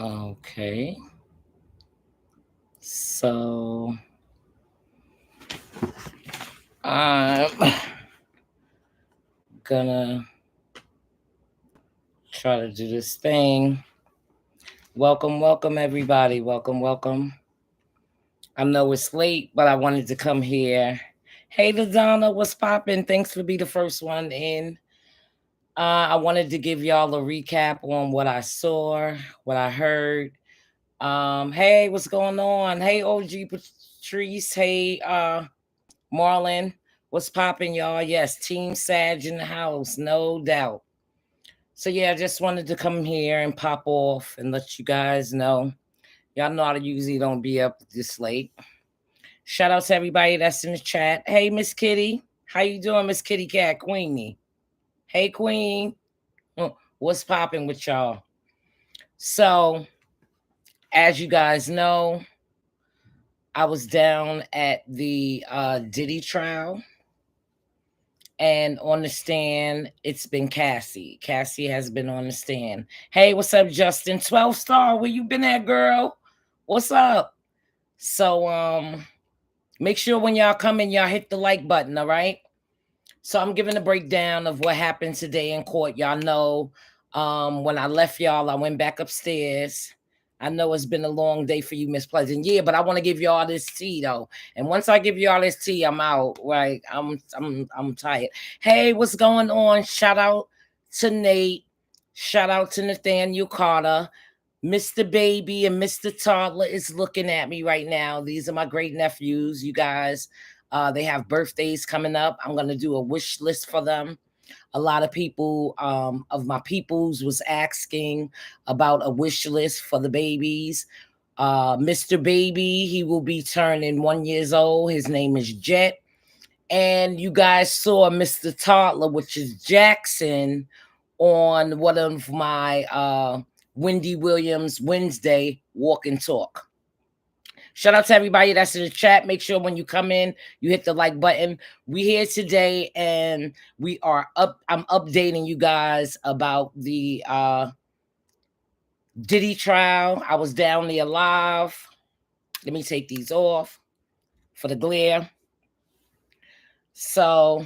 Okay. So I'm gonna try to do this thing. Welcome, welcome everybody. Welcome, welcome. I know it's late, but I wanted to come here. Hey LaDonna, what's poppin'? Thanks for being the first one in. I wanted to give y'all a recap on what I saw, what I heard. Hey, what's going on? Hey, OG Patrice. Hey, Marlon. What's popping, y'all? Yes, Team Sag in the house, no doubt. So yeah, I just wanted to come here and pop off and let you guys know. Y'all know I usually don't be up this late. Shout out to everybody that's in the chat. Hey, Miss Kitty. How you doing, Miss Kitty Cat Queenie? Hey, Queen. What's popping with y'all? So, as you guys know, I was down at the Diddy trial. And on the stand, it's been Cassie. Cassie has been on the stand. Hey, what's up, Justin? 12 star, where you been at, girl? What's up? So, make sure when y'all come in, y'all hit the like button, all right? So I'm giving a breakdown of what happened today in court. Y'all know when I left y'all, I went back upstairs. I know it's been a long day for you, Miss Pleasant. Yeah, but I want to give y'all this tea though. And once I give y'all this tea, I'm out. Right? I'm tired. Hey, what's going on? Shout out to Nate. Shout out to Nathaniel Carter. Mr. Baby and Mr. Toddler is looking at me right now. These are my great nephews, you guys. They have birthdays coming up. I'm going to do a wish list for them. A lot of people of my peoples was asking about a wish list for the babies. Mr. Baby, he will be turning 1 year old. His name is Jet. And you guys saw Mr. Toddler, which is Jackson, on one of my Wendy Williams Wednesday walk and talk. Shout out to everybody that's in the chat. Make sure when you come in, you hit the like button. We here today and we are up. I'm updating you guys about the Diddy trial. I was down there live. Let me take these off for the glare. So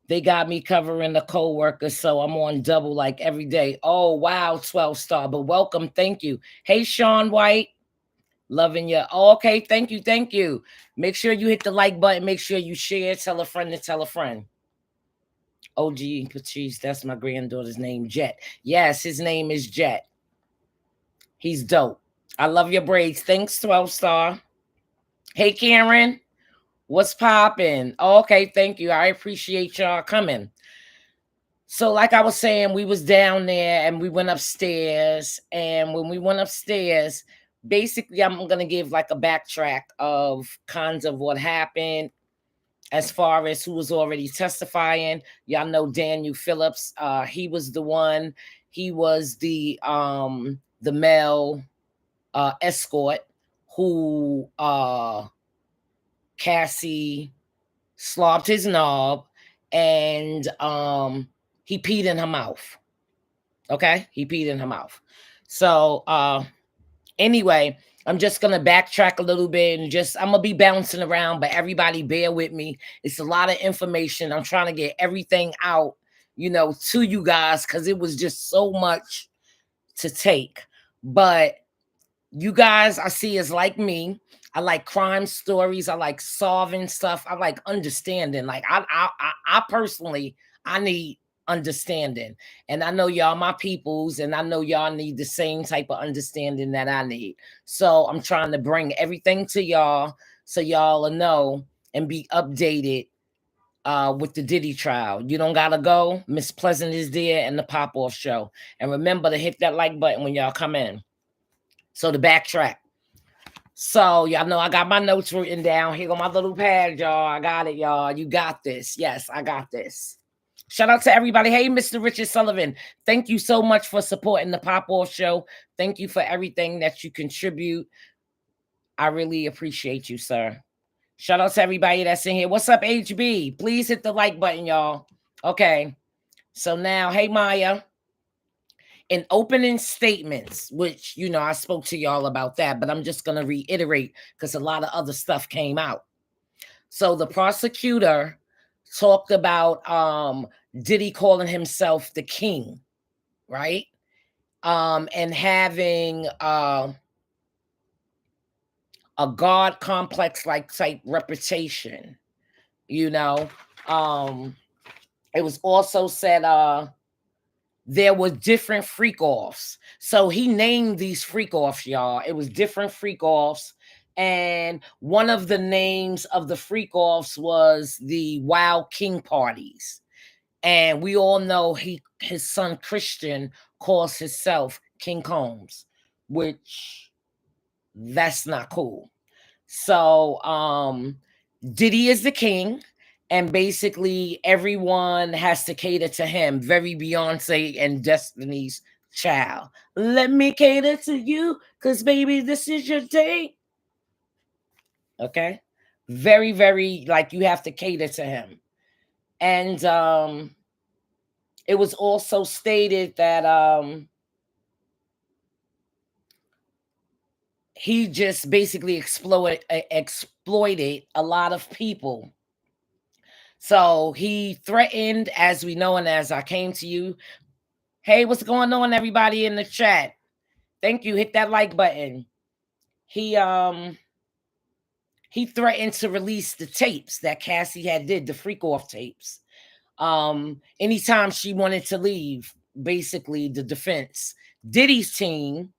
they got me covering the co-worker, so I'm on double like every day. Oh, wow, 12 star, but welcome, thank you. Hey, Sean White, loving you. Oh, okay, thank you, thank you. Make sure you hit the like button. Make sure you share, tell a friend to tell a friend. OG Patrice, that's my granddaughter's name, Jet. Yes, his name is Jet. He's dope. I love your braids. Thanks, 12 star. Hey, Karen. What's popping? Oh, okay, thank you. I appreciate y'all coming. So like I was saying, we was down there and we went upstairs. And when we went upstairs, basically I'm going to give like a backtrack of kinds of what happened as far as who was already testifying. Y'all know Daniel Phillips. He was the one. He was the male escort who Cassie slobbed his knob and he peed in her mouth. Okay, he peed in her mouth. So anyway, I'm just gonna backtrack a little bit and I'm gonna be bouncing around, but everybody bear with me. It's a lot of information. I'm trying to get everything out, to you guys because it was just so much to take. But you guys, I see, is like me. I like crime stories. I like solving stuff. I like understanding. Like I personally, I need understanding, and I know y'all my peoples, and I know y'all need the same type of understanding that I need. So I'm trying to bring everything to y'all so y'all will know and be updated with the Diddy trial. You don't gotta go. Miss Pleasant is there and the Pop Off Show. And remember to hit that like button when y'all come in. So the backtrack. So y'all know I got my notes written down. Here go my little pad, y'all. I got it, y'all. You got this. Yes, I got this. Shout out to everybody. Hey, Mr. Richard Sullivan. Thank you so much for supporting the Pop Off Show. Thank you for everything that you contribute. I really appreciate you, sir. Shout out to everybody that's in here. What's up, HB? Please hit the like button, y'all. Okay. So now, hey, Maya. in opening statements, which, you know, I spoke to y'all about that, but I'm just going to reiterate because a lot of other stuff came out. So the prosecutor talked about Diddy calling himself the king, right? And having a God complex like type reputation, you know. It was also said there were different freak-offs. So he named these freak-offs, y'all. It was different freak-offs. And one of the names of the freak-offs was the Wild King parties. And we all know his son Christian calls himself King Combs, which that's not cool. So Diddy is the king, and basically everyone has to cater to him. Very Beyonce and Destiny's Child. Let me cater to you, because baby, this is your day. Okay? Very, very, like, you have to cater to him. And it was also stated that he just basically exploited a lot of people. So he threatened, as we know, and as I came to you. Hey, what's going on, everybody in the chat? Thank you. Hit that like button. He threatened to release the tapes that Cassie had did, the freak off tapes. Anytime she wanted to leave, basically the defense, Diddy's team,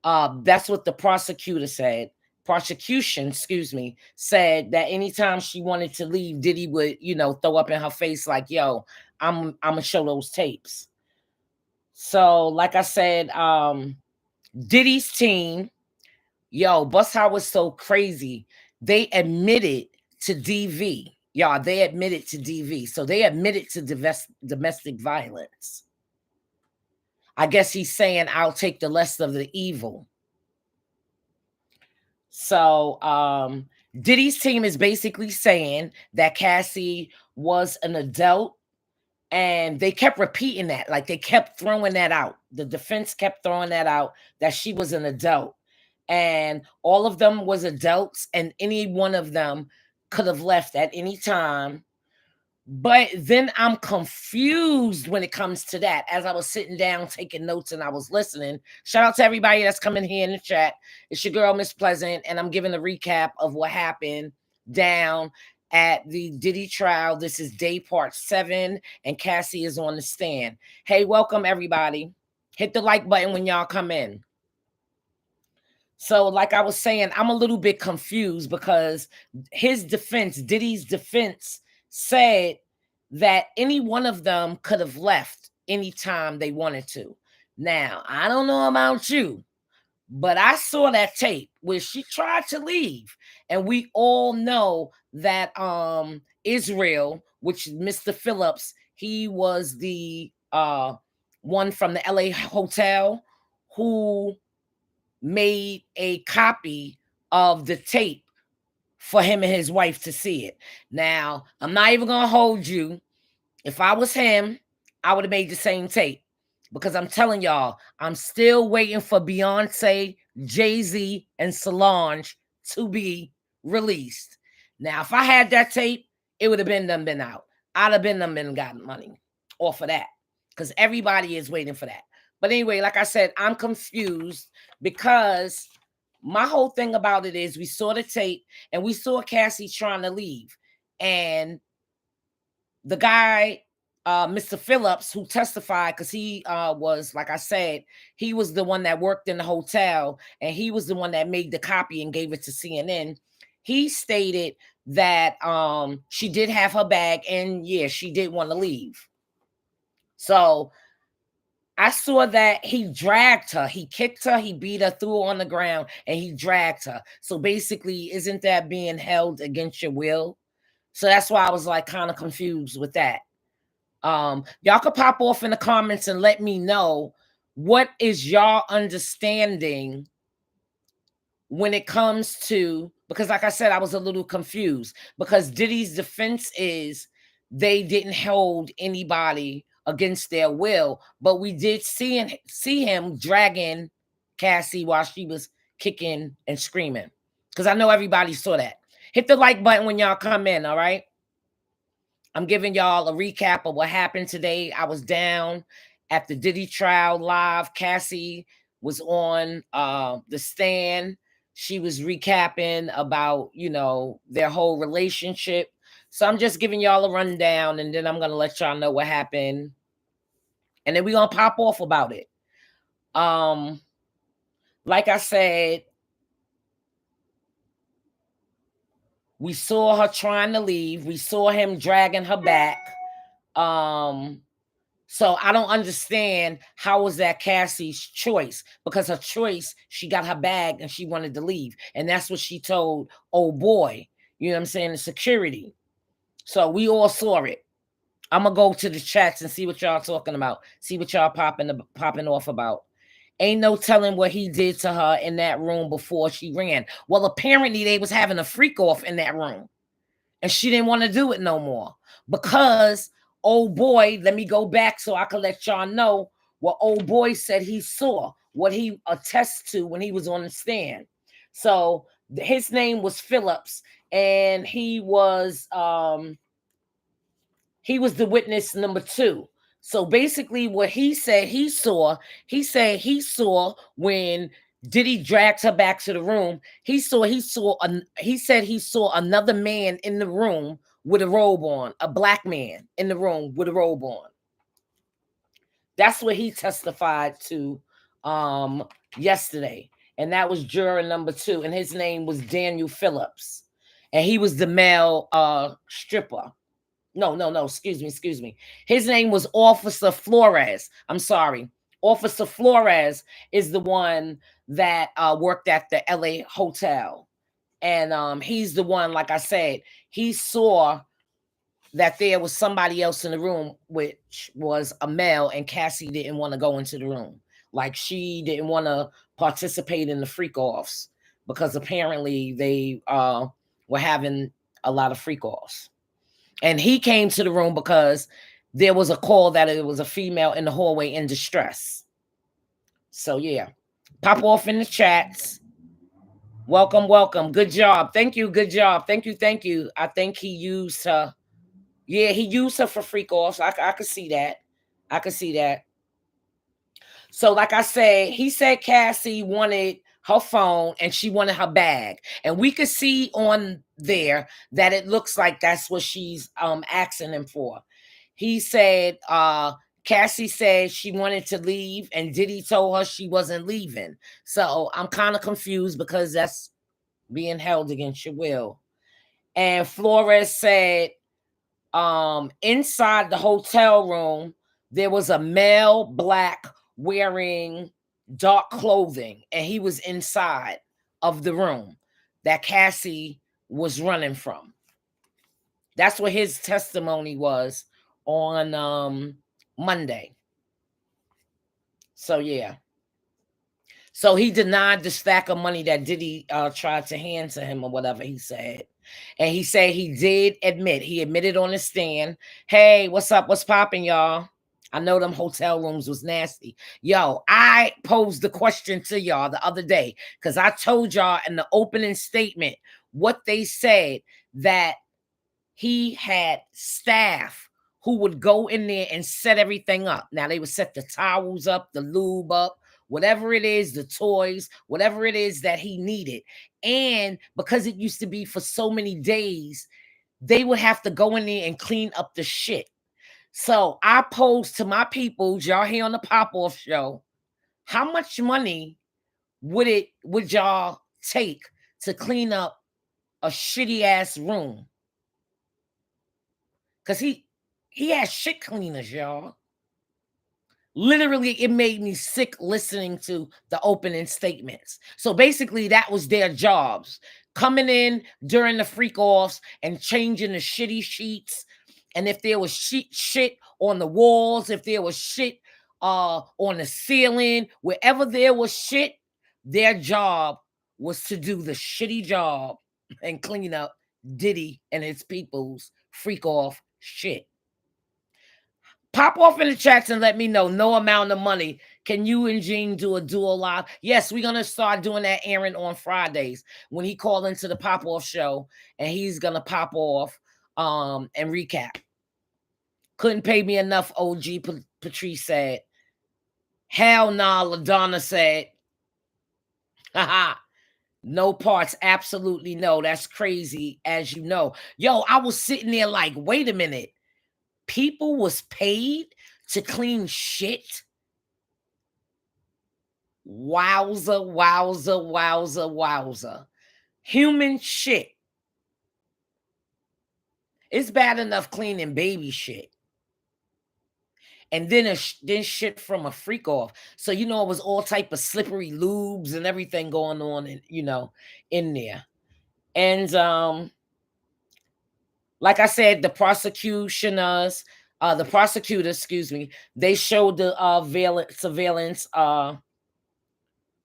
that's what the prosecutor said. Prosecution, excuse me, said that anytime she wanted to leave, Diddy would, you know, throw up in her face like, yo, I'm gonna show those tapes. So, like I said, Diddy's team, yo, Bust Howard was so crazy. They admitted to DV. Y'all, they admitted to DV. So they admitted to domestic violence. I guess he's saying, I'll take the less of the evil. So Diddy's team is basically saying that Cassie was an adult, and they kept repeating that. Like, they kept throwing that out. The defense kept throwing that out, that she was an adult. And all of them was adults, and any one of them could have left at any time. But then I'm confused when it comes to that. As I was sitting down taking notes and I was listening, shout out to everybody that's coming here in the chat. It's your girl, Miss Pleasant, and I'm giving a recap of what happened down at the Diddy trial. This is day part 7, and Cassie is on the stand. Hey, welcome everybody. Hit the like button when y'all come in. So, like I was saying, I'm a little bit confused because his defense, Diddy's defense, said that any one of them could have left anytime they wanted to. Now, I don't know about you, but I saw that tape where she tried to leave. And we all know that Israel, which is Mr. Phillips, he was the one from the LA hotel who made a copy of the tape for him and his wife to see it. Now, I'm not even gonna hold you. If I was him, I would have made the same tape, because I'm telling y'all, I'm still waiting for Beyonce, Jay-Z, and Solange to be released. Now, if I had that tape, it would have been them been out. I'd have been them been gotten money off of that, because everybody is waiting for that. But anyway, like I said, I'm confused because my whole thing about it is we saw the tape and we saw Cassie trying to leave. And the guy, Mr. Phillips, who testified, because he was, like I said, he was the one that worked in the hotel, and he was the one that made the copy and gave it to CNN. He stated that she did have her bag, and yeah, she did want to leave. So I saw that he dragged her. He kicked her, he beat her, threw her on the ground, and he dragged her. So basically, isn't that being held against your will? So that's why I was like kind of confused with that. Y'all could pop off in the comments and let me know, what is y'all understanding when it comes to, because like I said, I was a little confused, because Diddy's defense is they didn't hold anybody against their will. But we did see him dragging Cassie while she was kicking and screaming. Because I know everybody saw that. Hit the like button when y'all come in, all right? I'm giving y'all a recap of what happened today. I was down at the Diddy trial live. Cassie was on the stand. She was recapping about, you know, their whole relationship. So I'm just giving y'all a rundown, and then I'm going to let y'all know what happened. And then we're going to pop off about it. Like I said, we saw her trying to leave. We saw him dragging her back. So I don't understand how was that Cassie's choice, because her choice, she got her bag and she wanted to leave. And that's what she told old boy, you know what I'm saying, the security. So we all saw it. I'm going to go to the chats and see what y'all talking about. See what y'all popping off about. Ain't no telling what he did to her in that room before she ran. Well, apparently they was having a freak off in that room. And she didn't want to do it no more. Because old boy, let me go back so I can let y'all know what old boy said he saw, what he attests to when he was on the stand. So his name was Phillips, and he was the witness number 2. So basically what he said he saw when Diddy dragged her back to the room, he said he saw another man in the room with a robe on, a black man in the room with a robe on. That's what he testified to yesterday. And that was juror number 2. And his name was Daniel Phillips. And he was the male stripper. No, excuse me. His name was Officer Flores. I'm sorry. Officer Flores is the one that worked at the LA hotel. And he's the one, like I said, he saw that there was somebody else in the room, which was a male, and Cassie didn't want to go into the room. Like, she didn't want to participate in the freak-offs because apparently they were having a lot of freak-offs. And he came to the room because there was a call that it was a female in the hallway in distress. So, yeah. Pop off in the chats. Welcome. Good job. Thank you. Good job. Thank you. I think he used her. Yeah, he used her for freak-offs. I could see that. So, like I said, he said Cassie wanted her phone and she wanted her bag. And we could see on there that it looks like that's what she's asking him for. He said Cassie said she wanted to leave, and Diddy told her she wasn't leaving. So I'm kind of confused because that's being held against your will. And Flores said inside the hotel room, there was a male black wearing dark clothing, and he was inside of the room that Cassie was running from. That's what his testimony was on Monday. So, yeah. So he denied the stack of money that Diddy tried to hand to him or whatever he said. And he said he did admit. He admitted on the stand, hey, what's up? What's popping, y'all? I know them hotel rooms was nasty. Yo, I posed the question to y'all the other day because I told y'all in the opening statement what they said, that he had staff who would go in there and set everything up. Now, they would set the towels up, the lube up, whatever it is, the toys, whatever it is that he needed. And because it used to be for so many days, they would have to go in there and clean up the shit. So I posed to my people, y'all here on the Pop-Off Show, how much money would y'all take to clean up a shitty ass room? Because he has shit cleaners, y'all. Literally, it made me sick listening to the opening statements. So basically, that was their jobs. Coming in during the freak-offs and changing the shitty sheets. And if there was shit on the walls, if there was shit on the ceiling, wherever there was shit, their job was to do the shitty job and clean up Diddy and his people's freak-off shit. Pop off in the chats and let me know. No amount of money. Can you and Gene do a duo live? Yes, we're gonna start doing that, Aaron, on Fridays when he called into the pop off show, and he's gonna pop off and recap. Couldn't pay me enough. OG Patrice said. Hell nah, LaDonna said. Haha. No parts. Absolutely no. That's crazy, as you know. Yo, I was sitting there like, wait a minute. People was paid to clean shit? Wowza, wowza, wowza, wowza. Human shit. It's bad enough cleaning baby shit. And then shit from a freak off. So, you know, it was all type of slippery lubes and everything going on, in, you know, in there. And like I said, the prosecutors, excuse me, they showed the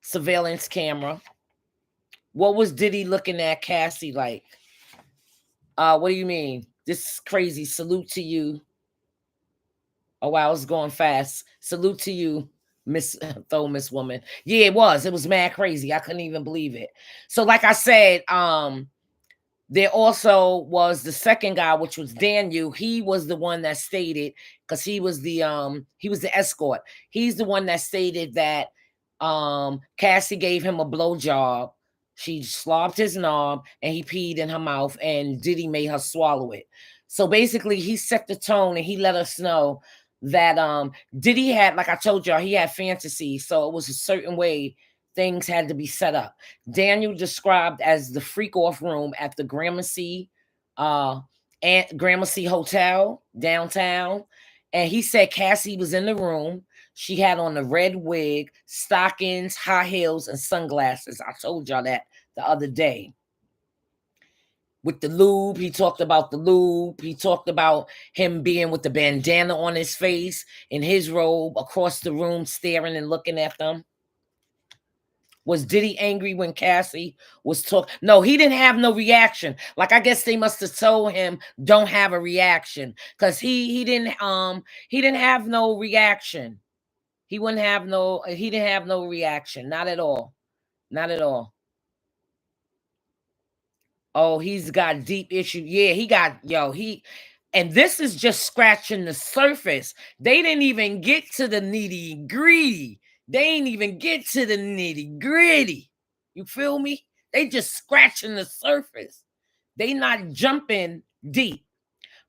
surveillance camera. What was Diddy looking at Cassie like? What do you mean? This is crazy. Salute to you. Oh wow, it's going fast. Salute to you, Miss Woman. Yeah, it was mad crazy. I couldn't even believe it. So like I said, there also was the second guy, which was Daniel. He was the one that stated, because he was the escort. He's the one that stated that Cassie gave him a blowjob. She slobbed his knob and he peed in her mouth, and Diddy made her swallow it. So basically he set the tone and he let us know that Diddy had, like I told y'all, he had fantasies. So it was a certain way things had to be set up. Daniel described as the freak off room at the Gramercy Hotel downtown. And he said Cassie was in the room. She had on a red wig, stockings, high heels, and sunglasses. I told y'all that the other day. With the lube, he talked about the lube. He talked about him being with the bandana on his face in his robe across the room, staring and looking at them. Was Diddy angry when Cassie was talking? No, he didn't have no reaction. Like, I guess they must have told him don't have a reaction, because he didn't have no reaction. He didn't have no reaction. Not at all. Not at all. Oh, he's got deep issues. Yeah, he got, and this is just scratching the surface. They didn't even get to the nitty gritty. They ain't even get to the nitty gritty. You feel me? They just scratching the surface. They not jumping deep.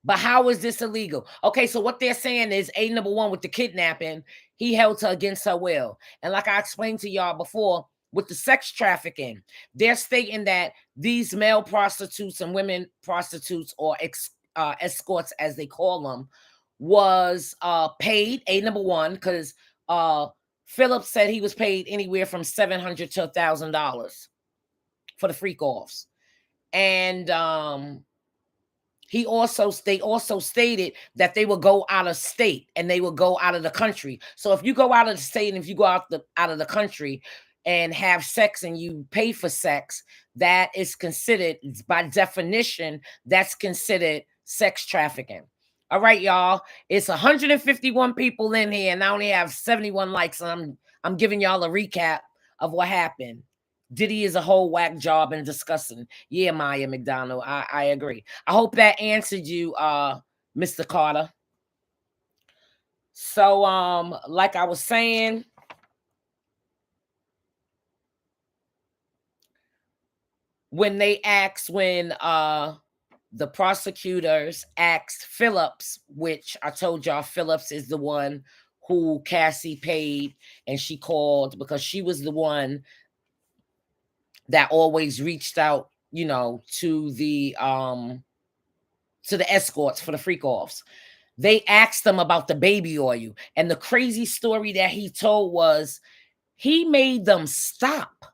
But how is this illegal? Okay, so what they're saying is number one, with the kidnapping, he held her against her will. And like I explained to y'all before, with the sex trafficking, they're stating that these male prostitutes and women prostitutes, or escorts as they call them, was paid, number one, because Phillips said he was paid anywhere from $700 to $1,000 for the freak offs. And they also stated that they would go out of state and they would go out of the country. So if you go out of the state and if you go out of the country and have sex and you pay for sex, that is considered, by definition, that's considered sex trafficking. All right, y'all. It's 151 people in here, and I only have 71 likes. And I'm giving y'all a recap of what happened. Diddy is a whole whack job and disgusting. Yeah, Maya McDonald. I agree. I hope that answered you, Mr. Carter. So, like I was saying, when the prosecutors asked Phillips, which I told y'all Phillips is the one who Cassie paid, and she called because she was the one that always reached out, to the escorts for the freak offs. They asked them about the baby oil, and the crazy story that he told was he made them stop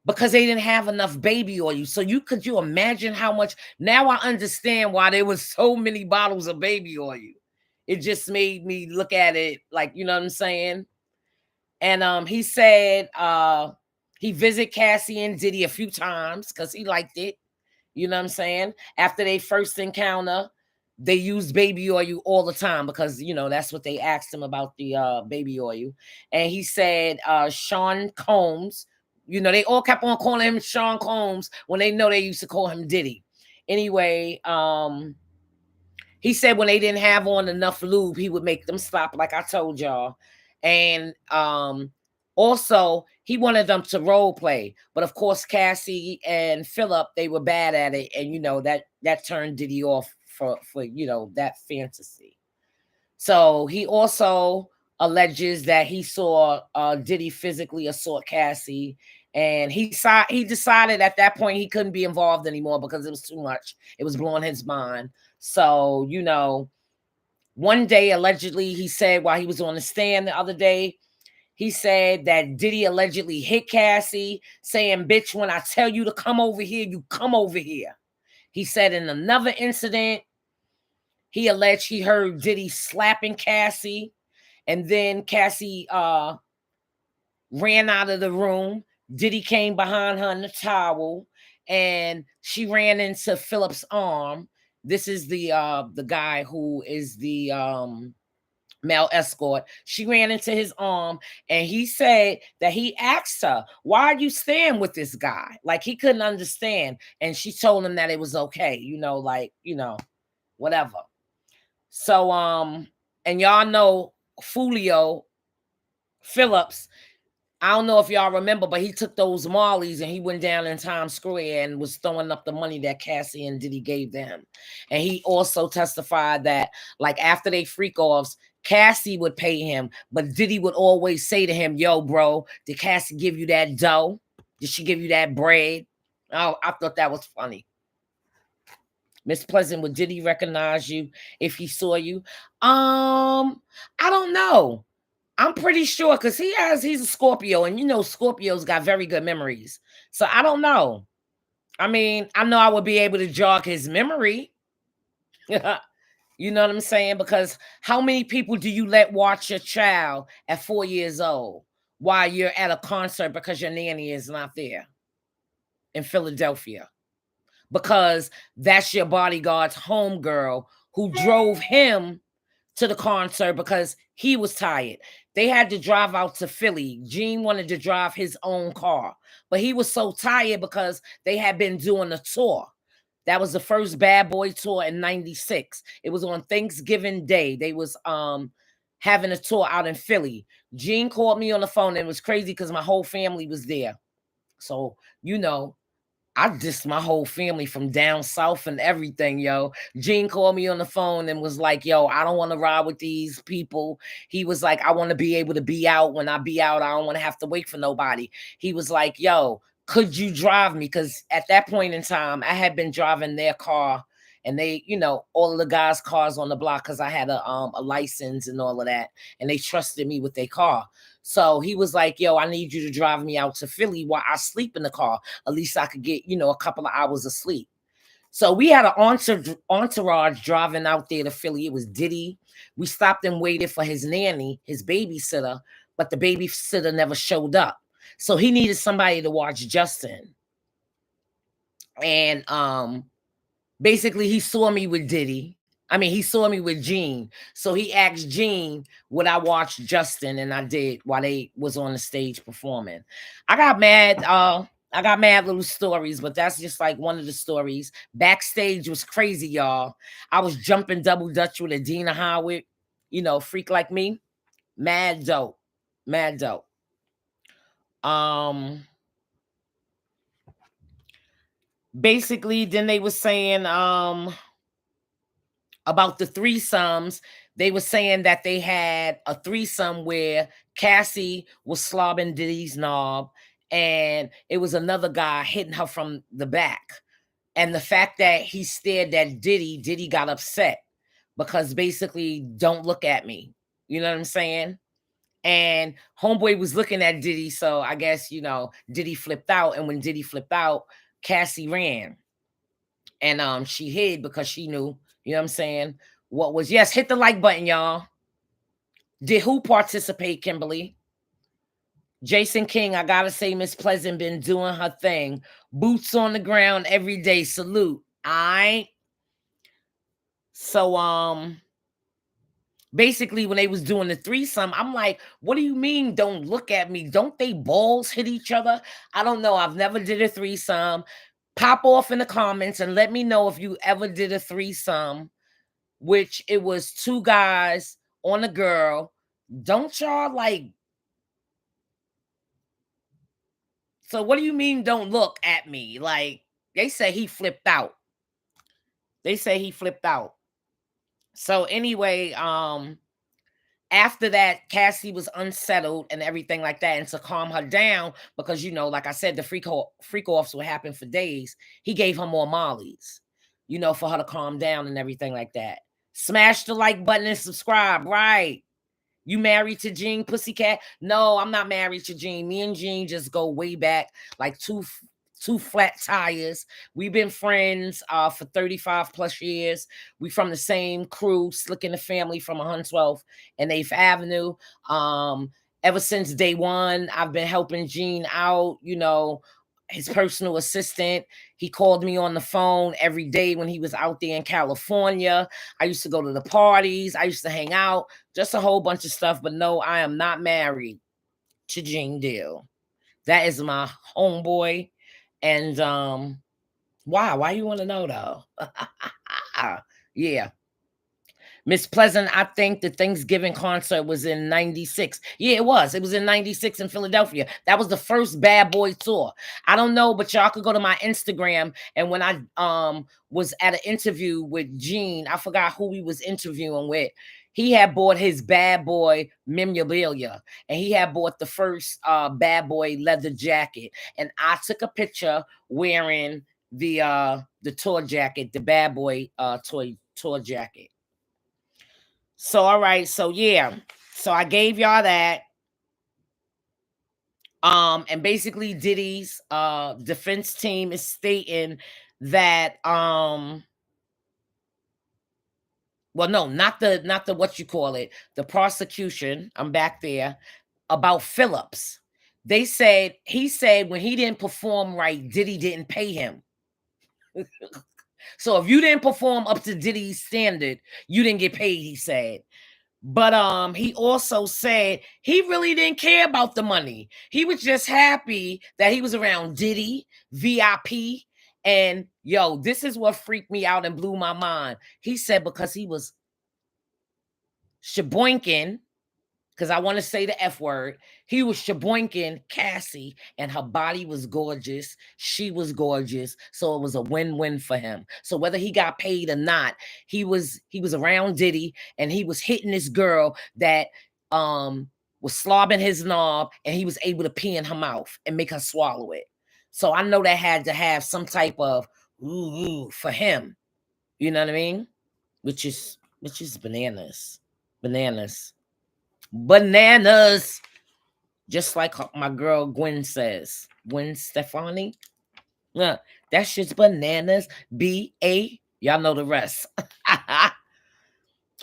because they didn't have enough baby oil. So could you imagine how much? Now I understand why there was so many bottles of baby oil. It just made me look at it like, you know what I'm saying? And he said he visited Cassie and Diddy a few times because he liked it. You know what I'm saying? After they first encounter, they use baby oil all the time because, you know, that's what they asked him about the baby oil. And he said Sean Combs, you know, they all kept on calling him Sean Combs when they know they used to call him Diddy. Anyway, he said when they didn't have on enough lube, he would make them stop, like I told y'all. And also, he wanted them to role play. But of course, Cassie and Philip, they were bad at it. And, you know, that turned Diddy off for you know, that fantasy. So he also alleges that he saw Diddy physically assault Cassie. And he decided at that point he couldn't be involved anymore because it was too much. It was blowing his mind. So, you know, one day, allegedly, he said while he was on the stand the other day, he said that Diddy allegedly hit Cassie, saying, bitch, when I tell you to come over here, you come over here. He said in another incident, he alleged he heard Diddy slapping Cassie, and then Cassie ran out of the room. Diddy came behind her in the towel, and she ran into Philip's arm. This is the guy who is the male escort. She ran into his arm, and he said that he asked her, why are you staying with this guy? Like, he couldn't understand. And she told him that it was okay, you know, like, you know, whatever. So, and y'all know Fulio Phillips, I don't know if y'all remember, but he took those Marleys and he went down in Times Square and was throwing up the money that Cassie and Diddy gave them. And he also testified that, like, after they freak offs, Cassie would pay him, but Diddy would always say to him, yo, bro, did Cassie give you that dough? Did she give you that bread? Oh, I thought that was funny. Miss Pleasant, would Diddy recognize you if he saw you? I don't know. I'm pretty sure because he's a Scorpio, and you know Scorpios got very good memories. So I don't know. I mean, I know I would be able to jog his memory. You know what I'm saying? Because how many people do you let watch your child at 4 years old while you're at a concert because your nanny is not there in Philadelphia? Because that's your bodyguard's homegirl who drove him to the concert because he was tired. They had to drive out to Philly. Gene wanted to drive his own car, but he was so tired because they had been doing a tour. That was the first Bad Boy tour in '96. It was on Thanksgiving Day. They was having a tour out in Philly. Gene called me on the phone, and it was crazy because my whole family was there. So, you know, I dissed my whole family from down south and everything, yo. Gene called me on the phone and was like, yo, I don't want to ride with these people. He was like, I want to be able to be out. When I be out, I don't want to have to wait for nobody. He was like, yo, could you drive me? Because at that point in time, I had been driving their car, and they, you know, all of the guys' cars on the block because I had a license and all of that. And they trusted me with their car. So he was like, yo, I need you to drive me out to Philly while I sleep in the car. At least I could get, you know, a couple of hours of sleep. So we had an entourage driving out there to Philly. It was Diddy. We stopped and waited for his nanny, his babysitter, but the babysitter never showed up. So he needed somebody to watch Justin. And basically he saw me with Diddy. I mean, he saw me with Gene. So he asked Gene would I watch Justin, and I did while they was on the stage performing. I got mad little stories, but that's just like one of the stories. Backstage was crazy, y'all. I was jumping double dutch with Adina Howard, you know, freak like me. Mad dope. Mad dope. Basically, then they were saying about the threesomes. They were saying that they had a threesome where Cassie was slobbing Diddy's knob, and it was another guy hitting her from the back. And the fact that he stared at Diddy got upset because basically, don't look at me. You know what I'm saying? And homeboy was looking at Diddy, so I guess, you know, Diddy flipped out. And when Diddy flipped out, Cassie ran. And she hid because she knew, you know what I'm saying, what was. Yes, hit the like button, y'all. Did who participate, Kimberly? Jason King, I gotta say, Miss Pleasant been doing her thing. Boots on the ground every day. Salute. All right. So basically when they was doing the threesome, I'm like, what do you mean don't look at me? Don't they balls hit each other? I don't know. I've never did a threesome. Pop off in the comments and let me know if you ever did a threesome, which it was 2 guys on a girl. Don't y'all like... So what do you mean don't look at me? Like, they say he flipped out. They say he flipped out. So anyway, after that, Cassie was unsettled and everything like that. And to calm her down, because, you know, like I said, the freak offs would happen for days. He gave her more mollies, you know, for her to calm down and everything like that. Smash the like button and subscribe, right? You married to Gene Pussycat? No, I'm not married to Gene. Me and Gene just go way back, like two flat tires. We've been friends for 35 plus years. We from the same crew, Slick in the Family from 112 and 8th Avenue. Ever since day one, I've been helping Gene out, you know, his personal assistant. He called me on the phone every day when he was out there in California. I used to go to the parties. I used to hang out, just a whole bunch of stuff. But no, I am not married to Gene Deal. That is my homeboy. And why you want to know though? Yeah. Miss Pleasant, I think the Thanksgiving concert was in 96. Yeah, it was. It was in 96 in Philadelphia. That was the first Bad Boy tour. I don't know, but y'all could go to my Instagram. And when I was at an interview with Gene, I forgot who he was interviewing with. He had bought his Bad Boy memorabilia. And he had bought the first Bad Boy leather jacket. And I took a picture wearing the tour jacket, the Bad Boy tour jacket. So, all right. So, yeah. So I gave y'all that. And basically Diddy's defense team is stating that well, no, not the what you call it, the prosecution. I'm back there about Phillips. He said when he didn't perform right, Diddy didn't pay him. So if you didn't perform up to Diddy's standard, you didn't get paid, he said. But he also said he really didn't care about the money. He was just happy that he was around Diddy, VIP, and yo, this is what freaked me out and blew my mind. He said because he was shaboinking, because I want to say the F word, he was shaboinking Cassie, and her body was gorgeous. She was gorgeous. So it was a win-win for him. So whether he got paid or not, he was around Diddy, and he was hitting this girl that was slobbing his knob, and he was able to pee in her mouth and make her swallow it. So I know that had to have some type of ooh for him. You know what I mean? Which is bananas. Bananas. Just like my girl Gwen says. Gwen Stefani. Yeah, that shit's bananas. B-A. Y'all know the rest.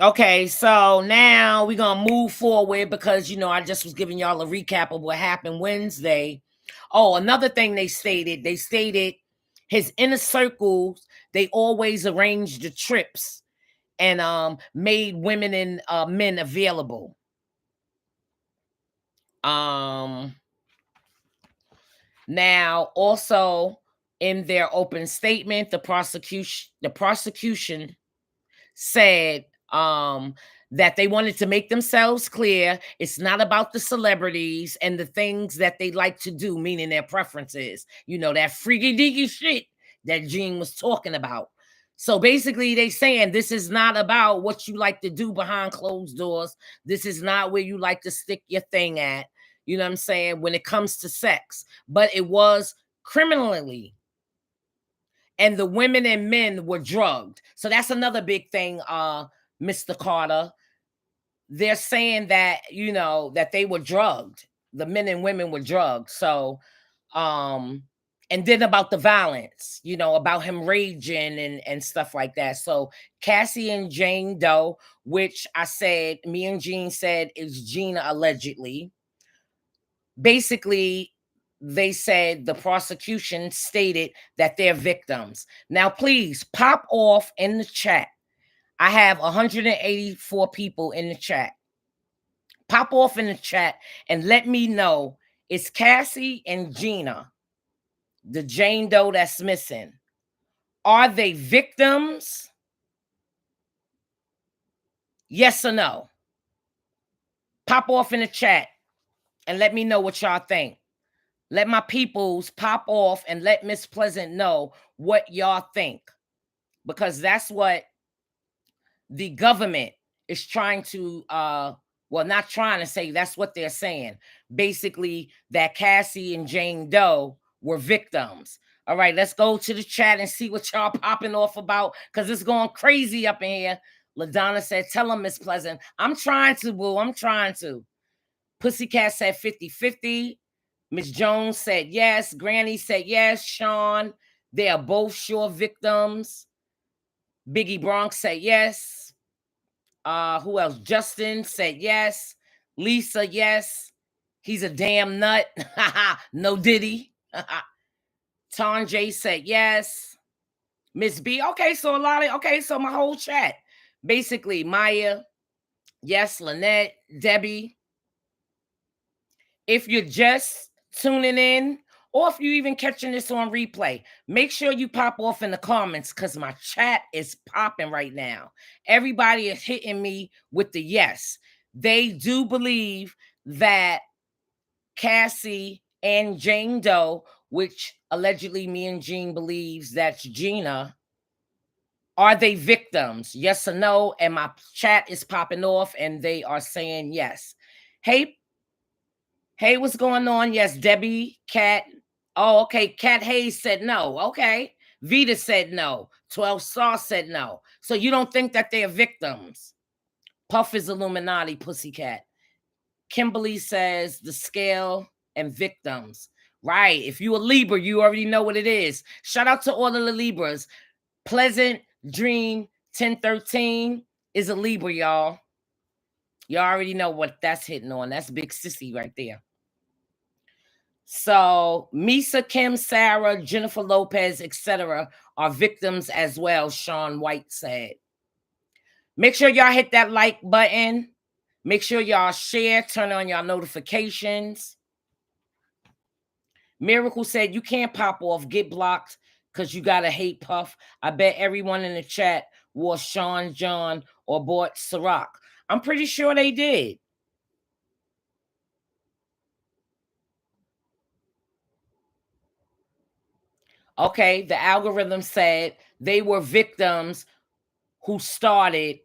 Okay, so now we're going to move forward because, you know, I just was giving y'all a recap of what happened Wednesday. Oh, another thing they stated his inner circles, they always arranged the trips and made women and men available. Now also in their open statement, the prosecution said that they wanted to make themselves clear it's not about the celebrities and the things that they like to do, meaning their preferences, you know, that freaky deaky shit that Gene was talking about. So basically they saying this is not about what you like to do behind closed doors. This is not where you like to stick your thing at, you know what I'm saying, when it comes to sex. But it was criminally, and the women and men were drugged. So that's another big thing, Mr. Carter. They're saying that, you know, that they were drugged. The men and women were drugged. So, and then about the violence, you know, about him raging and stuff like that. So Cassie and Jane Doe, which I said, me and Gene said is Gina allegedly. Basically, they said the prosecution stated that they're victims. Now, please pop off in the chat. I have 184 people in the chat. Pop off in the chat and let me know, it's Cassie and Gina, the Jane Doe that's missing. Are they victims? Yes or no? Pop off in the chat and let me know what y'all think. Let my peoples pop off and let Miss Pleasant know what y'all think. Because that's what the government is trying to, well, not trying to say, that's what they're saying. Basically, that Cassie and Jane Doe were victims. All right, let's go to the chat and see what y'all popping off about, because it's going crazy up in here. LaDonna said, tell them, Miss Pleasant. I'm trying to, boo. I'm trying to. Pussycat said 50-50. Miss Jones said yes. Granny said yes. Sean, they are both sure victims. Biggie Bronx said yes. Who else? Justin said yes. Lisa, yes. He's a damn nut. No Diddy. Tonjay said yes. Miss B. Okay, so a lot of, okay, so my whole chat. Basically, Maya, yes. Lynette, Debbie. If you're just tuning in, or if you're even catching this on replay, make sure you pop off in the comments, because my chat is popping right now. Everybody is hitting me with the yes. They do believe that Cassie and Jane Doe, which allegedly me and Jean believes that's Gina, are they victims? Yes or no? And my chat is popping off and they are saying yes. Hey, what's going on? Yes, Debbie, Cat. Oh, okay. Cat Hayes said no. Okay. Vita said no. 12 Star said no. So you don't think that they're victims? Puff is Illuminati, Pussycat. Kimberly says the scale and victims. Right. If you a Libra, you already know what it is. Shout out to all of the Libras. Pleasant Dream 1013 is a Libra, y'all. You already know what that's hitting on. That's Big Sissy right there. So Misa, Kim, Sarah, Jennifer Lopez, etc. are victims as well, Sean White said. Make sure y'all hit that like button. Make sure y'all share, turn on y'all notifications. Miracle said you can't pop off, get blocked, because you got to hate Puff. I bet everyone in the chat wore Sean John or bought Ciroc. I'm pretty sure they did. Okay, the algorithm said they were victims who started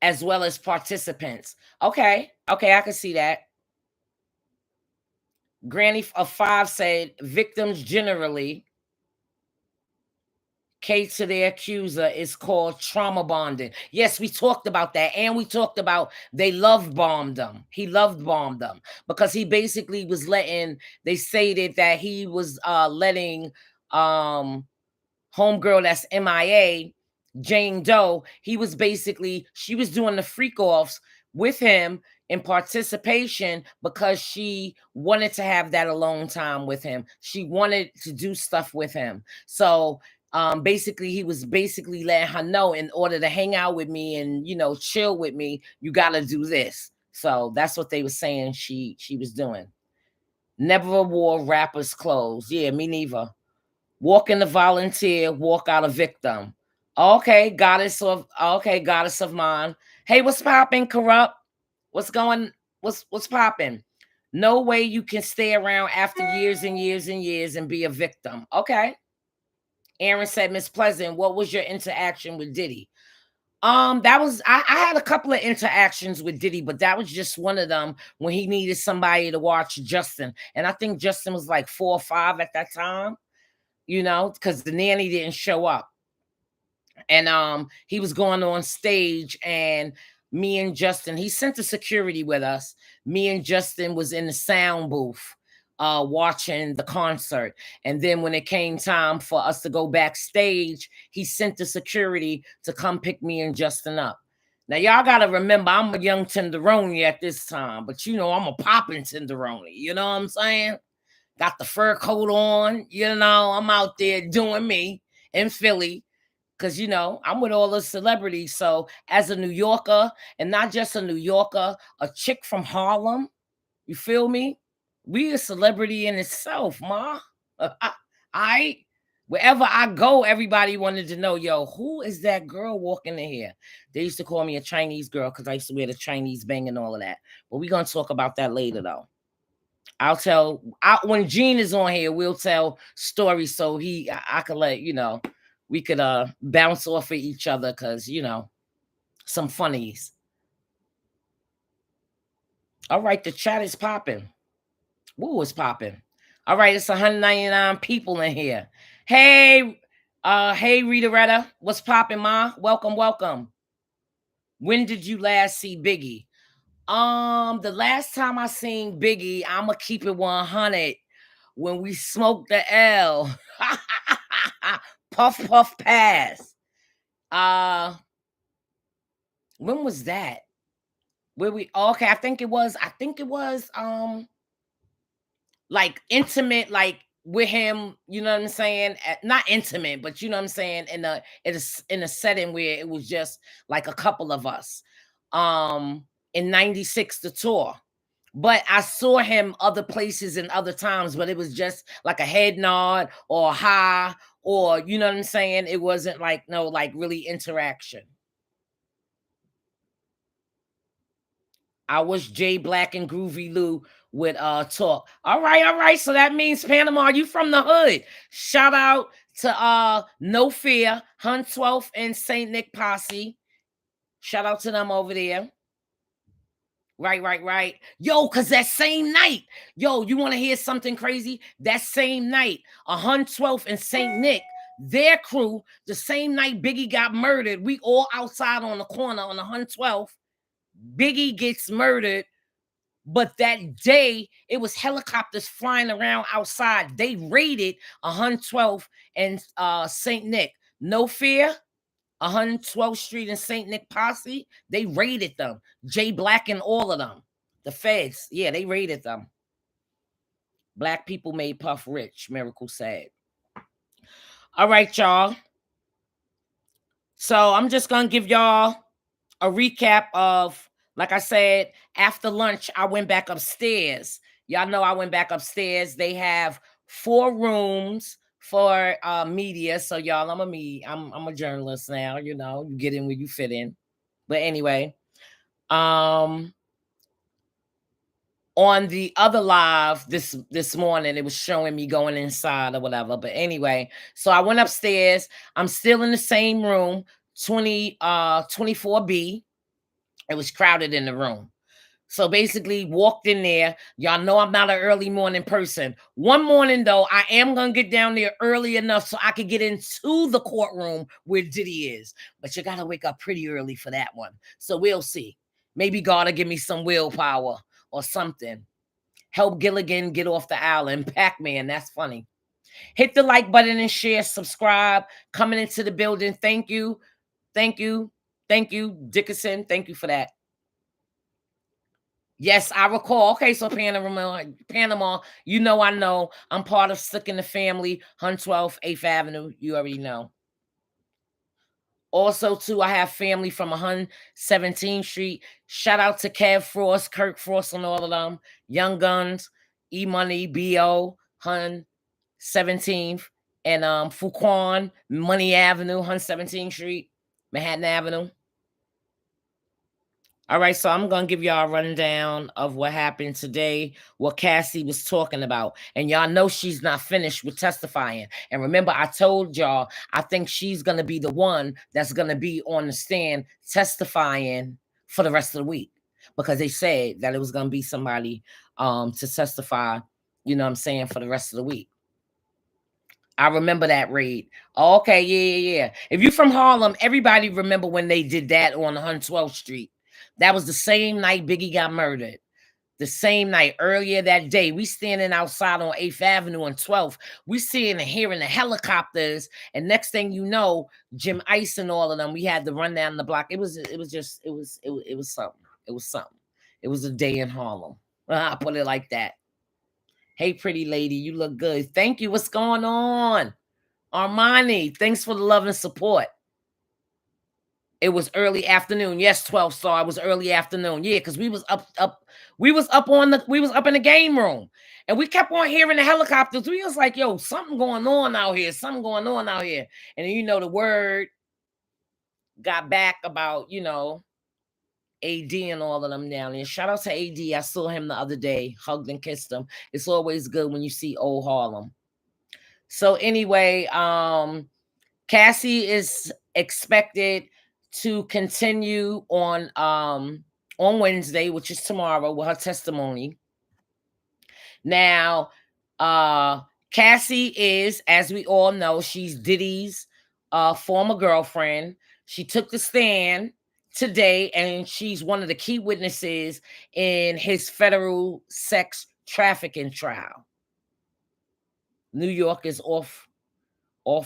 as well as participants. Okay, I can see that. Granny of 5 said victims generally. K to the accuser is called trauma bonding. Yes, we talked about that. And we talked about they love bombed them. He loved bombed them because he basically was letting, they stated that he was letting homegirl that's MIA, Jane Doe, he was basically, she was doing the freak offs with him in participation because she wanted to have that alone time with him. She wanted to do stuff with him. So basically he was basically letting her know, in order to hang out with me and, you know, chill with me, you got to do this. So that's what they were saying she was doing. Never wore rappers' clothes. Yeah, me neither. Walk in the volunteer, walk out a victim. Okay, goddess of mine. Hey, what's popping, corrupt? What's popping? No way you can stay around after years and years and years and be a victim. Okay. Aaron said, Miss Pleasant, what was your interaction with Diddy? That was, I had a couple of interactions with Diddy, but that was just one of them when he needed somebody to watch Justin. And I think Justin was like 4 or 5 at that time, you know, because the nanny didn't show up. And he was going on stage, and me and Justin, he sent the security with us. Me and Justin was in the sound booth watching the concert. And then when it came time for us to go backstage, he sent the security to come pick me and Justin up. Now, y'all got to remember, I'm a young tenderoni at this time, but you know, I'm a popping tenderoni. You know what I'm saying? Got the fur coat on, you know, I'm out there doing me in Philly. Because, you know, I'm with all the celebrities. So as a New Yorker, and not just a New Yorker, a chick from Harlem, you feel me? We a celebrity in itself, ma. I wherever I go, everybody wanted to know, yo, who is that girl walking in here? They used to call me a Chinese girl because I used to wear the Chinese bang and all of that. But we're gonna talk about that later though. When Gene is on here, we'll tell stories so I could let you know, we could bounce off of each other because you know, some funnies. All right, the chat is popping. Woo is popping. All right, it's 199 people in here. Hey, hey Rita Retta, what's popping, ma? Welcome, welcome. When did you last see Biggie? The last time I seen Biggie, I'ma keep it 100. When we smoked the L. Puff puff pass. When was that? Where we okay, I think it was like intimate, like with him, you know what I'm saying? Not intimate, but you know what I'm saying, in a setting where it was just like a couple of us. In 96 the tour. But I saw him other places and other times, but it was just like a head nod or a hi, or you know what I'm saying? It wasn't like no like really interaction. I wish Jay Black and Groovy Lou would talk. All right, all right. So that means Panama, you from the hood. Shout out to No Fear, Hun 12th and Saint Nick Posse. Shout out to them over there. Right, right, right. Yo, cause that same night, yo, you want to hear something crazy? That same night, Hun 12th and Saint Nick, their crew, the same night Biggie got murdered, we all outside on the corner on the Hun 12th. Biggie gets murdered, but that day it was helicopters flying around outside. They raided 112th and Saint Nick. No Fear, 112th Street and Saint Nick Posse. They raided them. Jay Black and all of them. The feds, yeah, they raided them. Black people made Puff rich. Miracle said. All right, y'all. So I'm just gonna give y'all a recap of, like I said, after lunch, I went back upstairs. Y'all know I went back upstairs. They have 4 rooms for media. So y'all, I'm a journalist now, you know, you get in where you fit in. But anyway, on the other live this morning, it was showing me going inside or whatever. But anyway, so I went upstairs. I'm still in the same room, 24B. It was crowded in the room. So basically walked in there. Y'all know I'm not an early morning person. One morning though, I am going to get down there early enough so I could get into the courtroom where Diddy is. But you got to wake up pretty early for that one. So we'll see. Maybe God will give me some willpower or something. Help Gilligan get off the island. Pac-Man, that's funny. Hit the like button and share, subscribe. Coming into the building. Thank you. Thank you. Thank you, Dickerson. Thank you for that. Yes, I recall. Okay, so Panama, you know I know. I'm part of Stick in the Family, 112th, 8th Avenue. You already know. Also, too, I have family from 117th Street. Shout out to Kev Frost, Kirk Frost, and all of them. Young Guns, E Money, BO, 117th, and Fuquan, Money Avenue, 117th Street, Manhattan Avenue. All right, so I'm going to give y'all a rundown of what happened today, what Cassie was talking about. And y'all know she's not finished with testifying. And remember, I told y'all, I think she's going to be the one that's going to be on the stand testifying for the rest of the week. Because they said that it was going to be somebody to testify, you know what I'm saying, for the rest of the week. I remember that raid. Okay, yeah. If you're from Harlem, everybody remember when they did that on 112th Street. That was the same night Biggie got murdered. The same night, earlier that day, we standing outside on 8th Avenue and 12th. We seeing and hearing the helicopters. And next thing you know, Jim Ice and all of them, we had to run down the block. It was something. It was something. It was a day in Harlem. I put it like that. Hey, pretty lady, you look good. Thank you. What's going on? Armani, thanks for the love and support. It was early afternoon. Yes, 12 star. It was early afternoon. Yeah, because we was we was up in the game room. And we kept on hearing the helicopters. We was like, yo, something going on out here. Something going on out here. And then, you know, the word got back about, you know, AD and all of them down there. Shout out to AD. I saw him the other day, hugged and kissed him. It's always good when you see old Harlem. So anyway, Cassie is expected to continue on Wednesday, which is tomorrow, with her testimony. Now, Cassie is, as we all know, she's Diddy's former girlfriend. She took the stand today, and she's one of the key witnesses in his federal sex trafficking trial. New York is off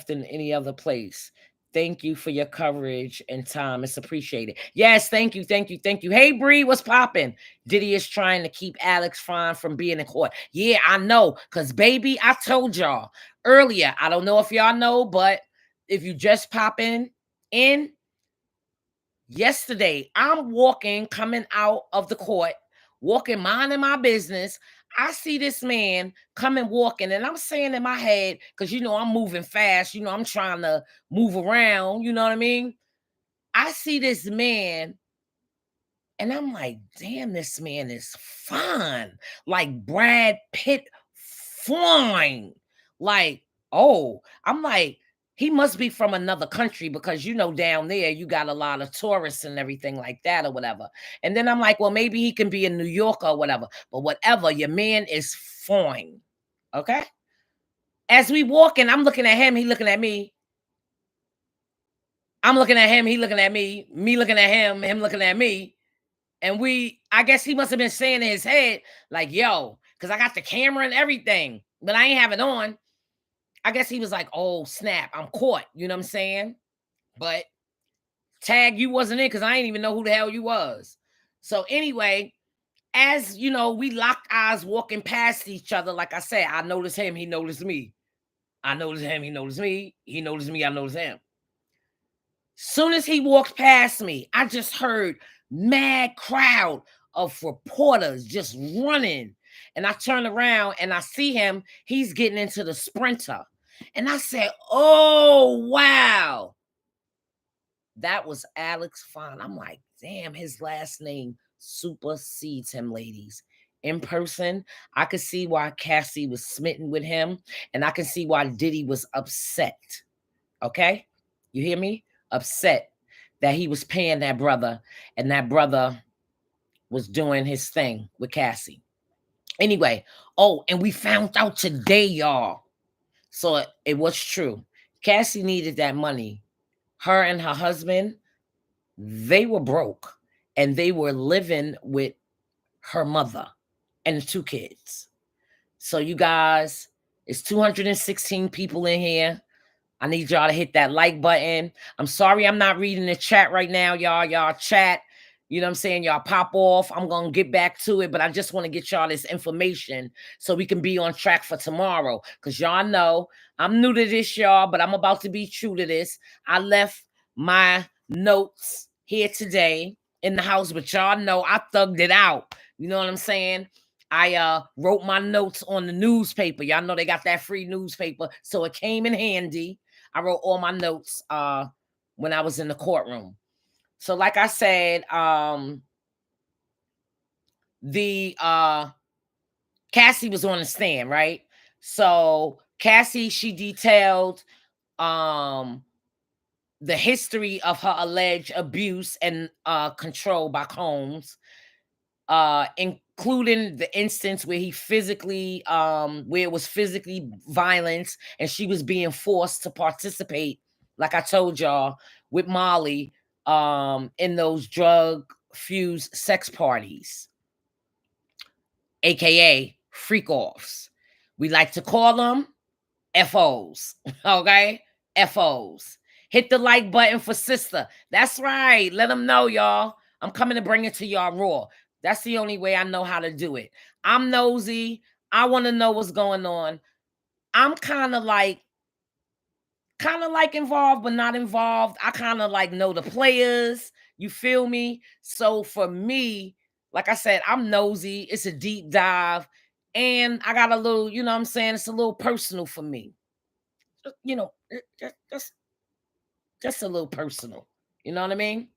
than any other place. Thank you for your coverage and time. It's appreciated. Yes, thank you, thank you, thank you. Hey, Bree, what's popping? Diddy is trying to keep Alex Fine from being in court. Yeah, I know, because, baby, I told y'all earlier, I don't know if y'all know, but if you just pop in, yesterday, I'm walking, coming out of the court, walking, minding my business. I see this man coming walking, and I'm saying in my head, because, you know, I'm moving fast. You know, I'm trying to move around. You know what I mean? I see this man, and I'm like, damn, this man is fine. Like Brad Pitt fine. Like, oh, I'm like, he must be from another country, because, you know, down there you got a lot of tourists and everything like that or whatever. And then I'm like, well, maybe he can be in New York or whatever. But whatever, your man is fine. Okay? As we walking, I'm looking at him, he looking at me. I'm looking at him, he looking at me looking at him looking at me. And I guess he must have been saying in his head, like, yo, because I got the camera and everything, but I ain't have it on. I guess he was like, oh, snap, I'm caught. You know what I'm saying? But tag, you wasn't in, because I didn't even know who the hell you was. So anyway, as you know, we locked eyes walking past each other. Like I said, I noticed him, he noticed me. I noticed him, he noticed me. He noticed me, I noticed him. Soon as he walked past me, I just heard mad crowd of reporters just running. And I turn around and I see him. He's getting into the Sprinter. And I said, oh, wow. That was Alex Fine. I'm like, damn, his last name supersedes him, ladies. In person, I could see why Cassie was smitten with him. And I can see why Diddy was upset. Okay? You hear me? Upset that he was paying that brother, and that brother was doing his thing with Cassie. Anyway, oh, and we found out today, y'all. So it was true. Cassie needed that money. Her and her husband, they were broke, and they were living with her mother and the 2 kids. So you guys, it's 216 people in here. I need y'all to hit that like button. I'm sorry I'm not reading the chat right now, y'all. Y'all chat. You know what I'm saying? Y'all pop off. I'm going to get back to it, but I just want to get y'all this information so we can be on track for tomorrow. Because y'all know I'm new to this, y'all, but I'm about to be true to this. I left my notes here today in the house, but y'all know I thugged it out. You know what I'm saying? I wrote my notes on the newspaper. Y'all know they got that free newspaper, so it came in handy. I wrote all my notes when I was in the courtroom. So like I said, the Cassie was on the stand, right? So Cassie, she detailed the history of her alleged abuse and control by Combs, including the instance where he physically, where it was physically violence and she was being forced to participate, like I told y'all, with Molly, in those drug-fused sex parties, aka freak-offs. We like to call them FOs, okay? FOs. Hit the like button for sister. That's right. Let them know, y'all. I'm coming to bring it to y'all raw. That's the only way I know how to do it. I'm nosy. I want to know what's going on. I'm kind of like kind of like involved, but not involved. I kind of like know the players. You feel me? So for me, like I said, I'm nosy. It's a deep dive. And I got a little, you know what I'm saying? It's a little personal for me. You know, just a little personal. You know what I mean?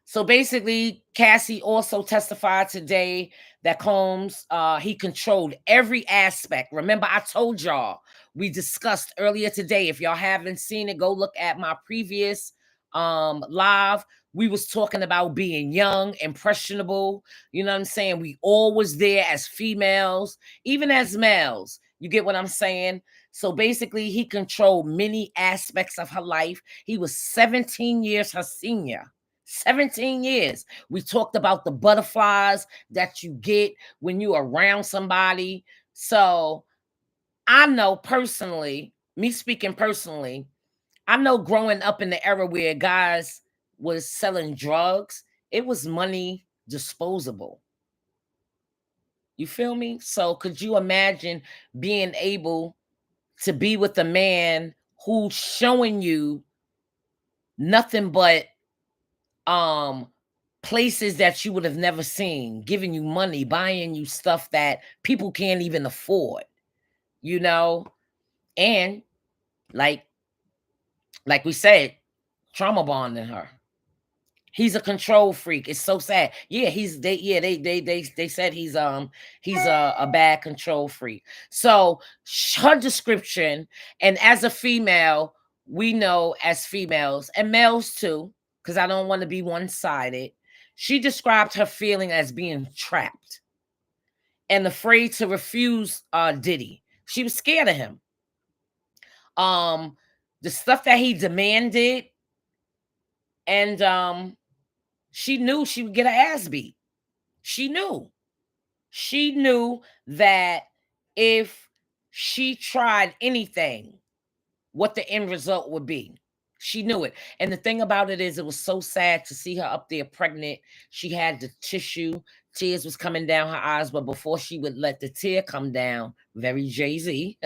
So basically, Cassie also testified today that Combs, he controlled every aspect. Remember, I told y'all, we discussed earlier today. If y'all haven't seen it, go look at my previous live. We was talking about being young, impressionable. You know what I'm saying? We all was there as females, even as males. You get what I'm saying? So basically, he controlled many aspects of her life. He was 17 years her senior. 17 years. We talked about the butterflies that you get when you are around somebody. So I know personally, me speaking personally, I know growing up in the era where guys was selling drugs, it was money disposable. You feel me? So could you imagine being able to be with a man who's showing you nothing but places that you would have never seen, giving you money, buying you stuff that people can't even afford, you know? And like we said, trauma bonding her. He's a control freak. It's so sad. Yeah, they said he's a bad control freak. So her description, and as a female, we know as females and males too, because I don't want to be one-sided. She described her feeling as being trapped and afraid to refuse Diddy. She was scared of him. The stuff that he demanded, and she knew she would get her ass beat. She knew. She knew that if she tried anything, what the end result would be. She knew it. And the thing about it is, it was so sad to see her up there pregnant. She had the tissue. Tears was coming down her eyes. But before she would let the tear come down, very Jay-Z,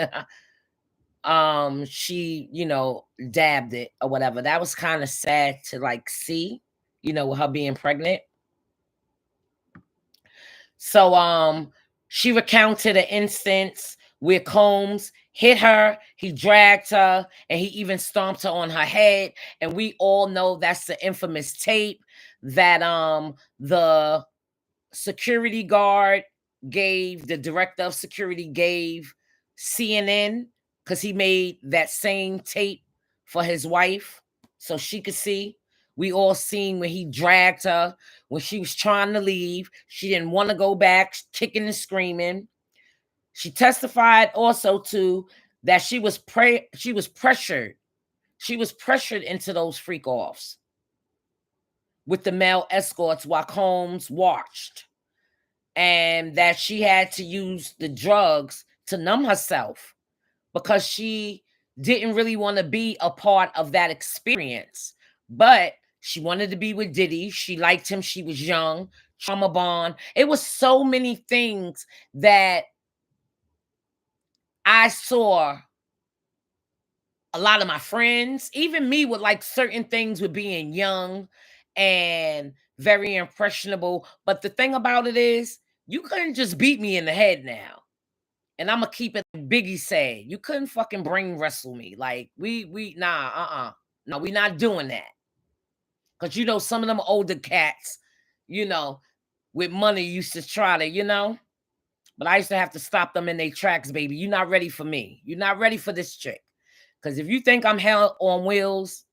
she, you know, dabbed it or whatever. That was kind of sad to like see, you know, with her being pregnant. So she recounted an instance where Combs hit her, he dragged her, and he even stomped her on her head. And we all know that's the infamous tape that the security guard gave, the director of security gave CNN, because he made that same tape for his wife so she could see. We all seen when he dragged her when she was trying to leave. She didn't want to go back, kicking and screaming. She testified also to that she was pressured. She was pressured into those freak offs with the male escorts while Combs watched, and that she had to use the drugs to numb herself because she didn't really want to be a part of that experience. But she wanted to be with Diddy. She liked him. She was young. Trauma bond. It was so many things that I saw a lot of my friends, even me, with like certain things with being young and very impressionable. But the thing about it is, you couldn't just beat me in the head now. And I'm gonna keep it like Biggie said. You couldn't fucking brain wrestle me. Like no, we not doing that. Cause you know some of them older cats, you know, with money used to try to, you know. But I used to have to stop them in their tracks, baby. You're not ready for me. You're not ready for this chick. Because if you think I'm hell on wheels,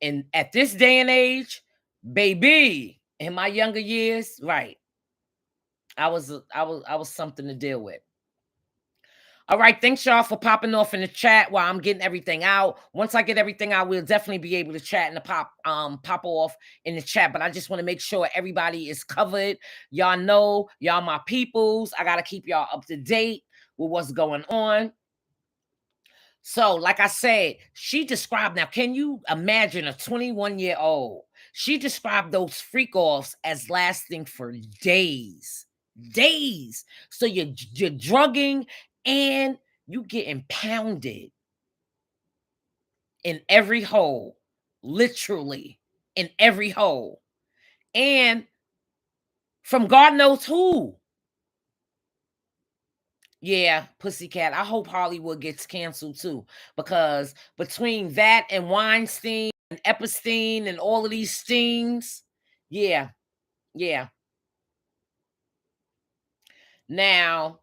and at this day and age, baby, in my younger years, right, I was something to deal with. All right, thanks y'all for popping off in the chat while I'm getting everything out. Once I get everything out, we'll definitely be able to chat and to pop off in the chat. But I just want to make sure everybody is covered. Y'all know, y'all my peoples. I gotta keep y'all up to date with what's going on. So, like I said, she described, now, can you imagine a 21-year-old? She described those freak offs as lasting for days. Days. So you're drugging and you getting pounded. in every hole, literally in every hole, and from God knows who. Yeah, Pussycat. I hope Hollywood gets canceled too, because between that and Weinstein and Epstein and all of these stings, yeah, yeah. Now,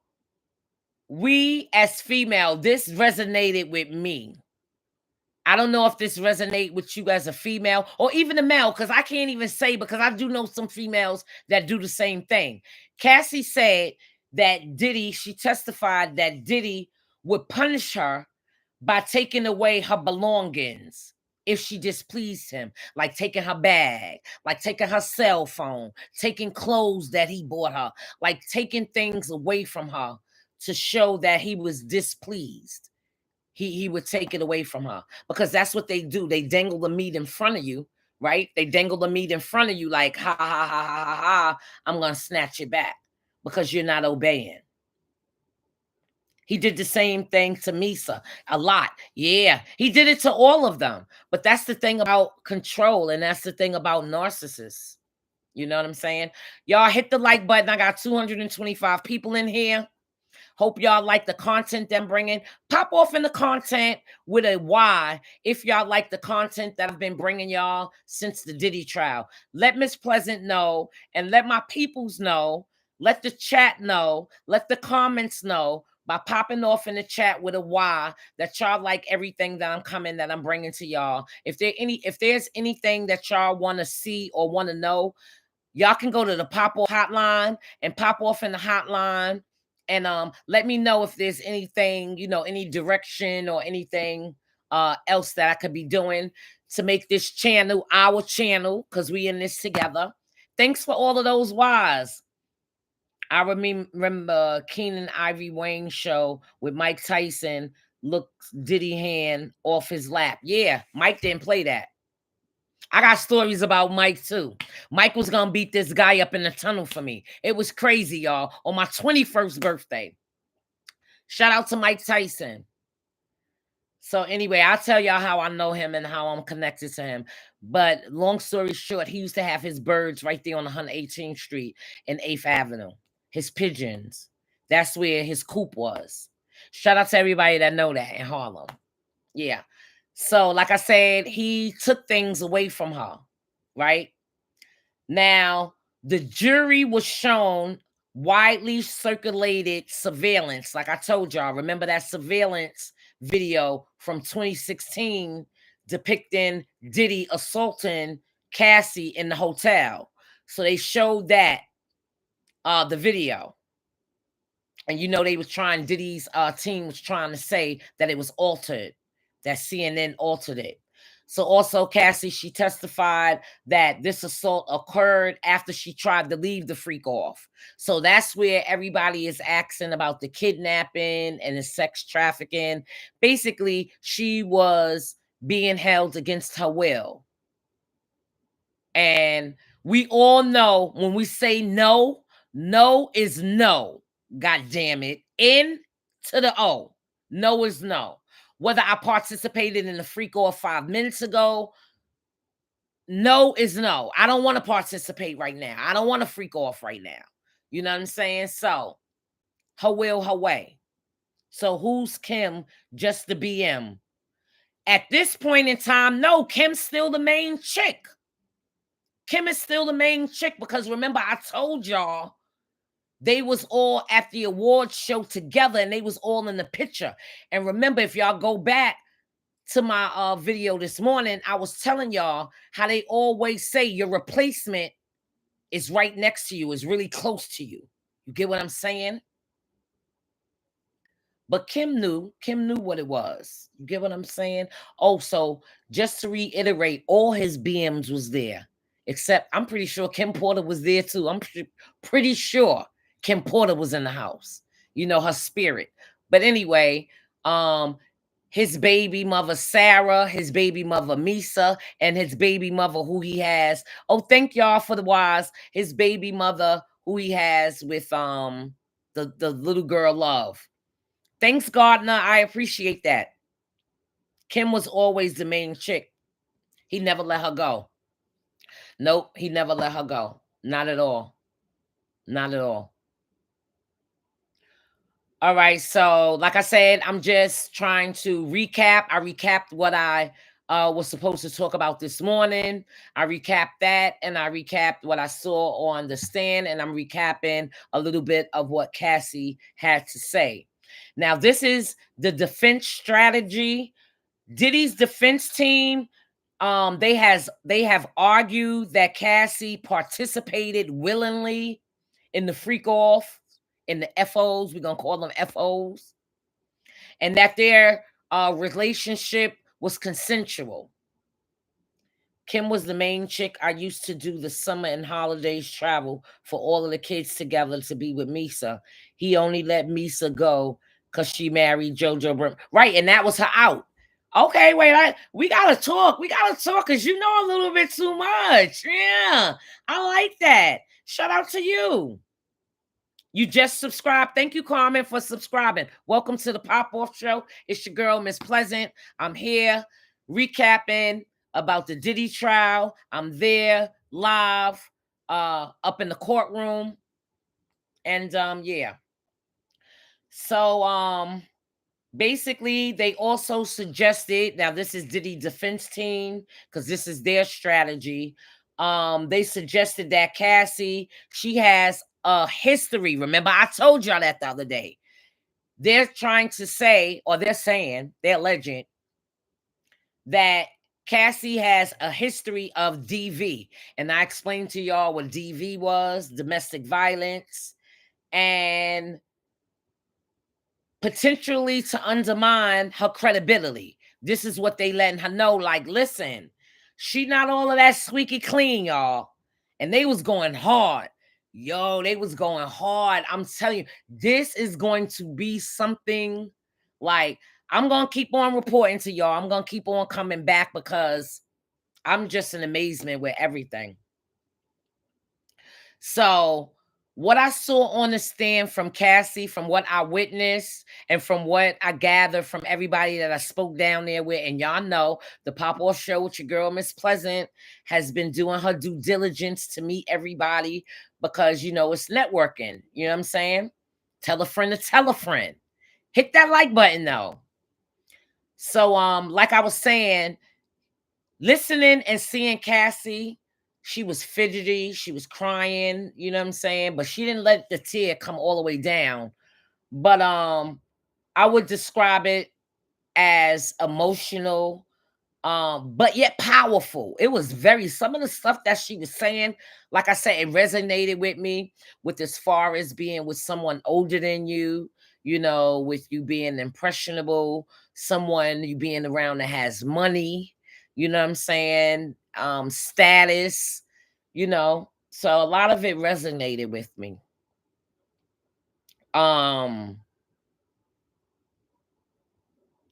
we as female, this resonated with me. I don't know if this resonate with you as a female or even a male, because I can't even say, because I do know some females that do the same thing. Cassie said that Diddy, she testified that Diddy would punish her by taking away her belongings if she displeased him, like taking her bag, like taking her cell phone, taking clothes that he bought her, like taking things away from her to show that he was displeased. He would take it away from her, because that's what they do. They dangle the meat in front of you, right? They dangle the meat in front of you like, ha, ha, ha, ha, ha, ha, I'm going to snatch it back because you're not obeying. He did the same thing to Misa a lot. Yeah, he did it to all of them. But that's the thing about control, and that's the thing about narcissists. You know what I'm saying? Y'all hit the like button. I got 225 people in here. Hope y'all like the content that I'm bringing. Pop off in the content with a Y if y'all like the content that I've been bringing y'all since the Diddy trial. Let Miss Pleasant know, and let my peoples know. Let the chat know. Let the comments know by popping off in the chat with a Y that y'all like everything that I'm bringing to y'all. If there's anything that y'all want to see or want to know, y'all can go to the pop off hotline and pop off in the hotline, and let me know if there's anything, any direction or anything else that I could be doing to make this channel our channel, because we in this together. Thanks for all of those whys. I remember Keenan Ivory Wayne show with Mike Tyson looks Diddy hand off his lap. Yeah, Mike didn't play that. I got stories about Mike too. Mike was gonna beat this guy up in the tunnel for me. It was crazy, y'all. On my 21st birthday. Shout out to Mike Tyson. So anyway, I'll tell y'all how I know him and how I'm connected to him. But long story short, he used to have his birds right there on 118th Street and 8th Avenue. His pigeons. That's where his coop was. Shout out to everybody that know that in Harlem. Yeah. So like I said, he took things away from her, right? Now, the jury was shown widely circulated surveillance. Like I told y'all, remember that surveillance video from 2016 depicting Diddy assaulting Cassie in the hotel. So they showed that, the video. And they was trying, Diddy's team was trying to say that it was altered, that CNN altered it. So also Cassie, she testified that this assault occurred after she tried to leave the freak off. So that's where everybody is asking about the kidnapping and the sex trafficking. Basically, she was being held against her will. And we all know when we say no, no is no. God damn it. N to the O. No is no. Whether I participated in the freak off 5 minutes ago, no is no. I don't want to participate right now. I don't want to freak off right now. You know what I'm saying? So, her will, her way. So, who's Kim? Just the BM. At this point in time, no, Kim's still the main chick. Kim is still the main chick, because remember, I told y'all they was all at the awards show together and they was all in the picture. And remember, if y'all go back to my video this morning, I was telling y'all how they always say your replacement is right next to you, is really close to you. You get what I'm saying? But Kim knew what it was. You get what I'm saying? Oh, so just to reiterate, all his BMs was there. Except I'm pretty sure Kim Porter was there too. I'm pretty sure Kim Porter was in the house. Her spirit. But anyway, his baby mother Sarah, his baby mother Misa, and his baby mother who he has. Oh, thank y'all for the wise. His baby mother who he has with the little girl Love. Thanks, Gardner. I appreciate that. Kim was always the main chick. He never let her go. Nope, he never let her go. Not at all. Not at all. All right, so like I said, I'm just trying to recap. I recapped what I was supposed to talk about this morning. I recapped that, and I recapped what I saw on the stand, and I'm recapping a little bit of what Cassie had to say. Now, this is the defense strategy. Diddy's defense team, they have argued that Cassie participated willingly in the freak off, in the FOs, we're gonna call them FOs, and that their relationship was consensual. Kim was the main chick. I used to do the summer and holidays travel for all of the kids together to be with Misa. He only let Misa go because she married JoJo Brim. Right, and that was her out. Okay, wait, we gotta talk. We gotta talk because you know a little bit too much. Yeah, I like that. Shout out to you. You just subscribed. Thank you, Carmen, for subscribing. Welcome to the Pop-Off Show. It's your girl, Miss Pleasant. I'm here recapping about the Diddy trial. I'm there live up in the courtroom. And yeah. So basically, they also suggested, now this is Diddy defense team, because this is their strategy. They suggested that Cassie, she has a history. Remember, I told y'all that the other day. They're trying to say, or they're saying, they're alleging that Cassie has a history of DV. And I explained to y'all what DV was, domestic violence, and potentially to undermine her credibility. This is what they letting her know, like, listen, she not all of that squeaky clean, y'all. And they was going hard. Yo, they was going hard. I'm telling you, this is going to be something like, I'm going to keep on reporting to y'all. I'm going to keep on coming back because I'm just in amazement with everything. So what I saw on the stand from Cassie, from what I witnessed, and from what I gathered from everybody that I spoke down there with, and y'all know the Pop-Off Show with your girl, Miss Pleasant, has been doing her due diligence to meet everybody because, you know, it's networking. You know what I'm saying? Tell a friend to tell a friend. Hit that like button, though. So, like I was saying, listening and seeing Cassie, she was fidgety, she was crying, you know what I'm saying? But she didn't let the tear come all the way down. But I would describe it as emotional, but yet powerful. It was very, some of the stuff that she was saying, like I said, it resonated with me, with as far as being with someone older than you know, with you being impressionable, someone you being around that has money, you know what I'm saying? Status, you know. So a lot of it resonated with me.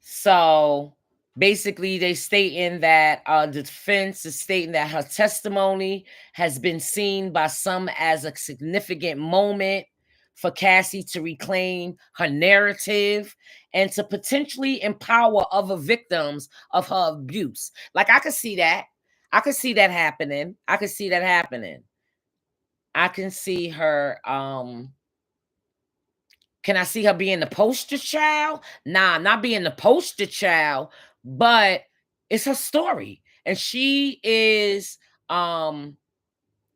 So basically, they stating that the defense is stating that her testimony has been seen by some as a significant moment for Cassie to reclaim her narrative and to potentially empower other victims of her abuse. Like, I could see that. I could see that happening. I could see that happening. I can see her can I see her being the poster child? Nah, not being the poster child, but it's her story. And she is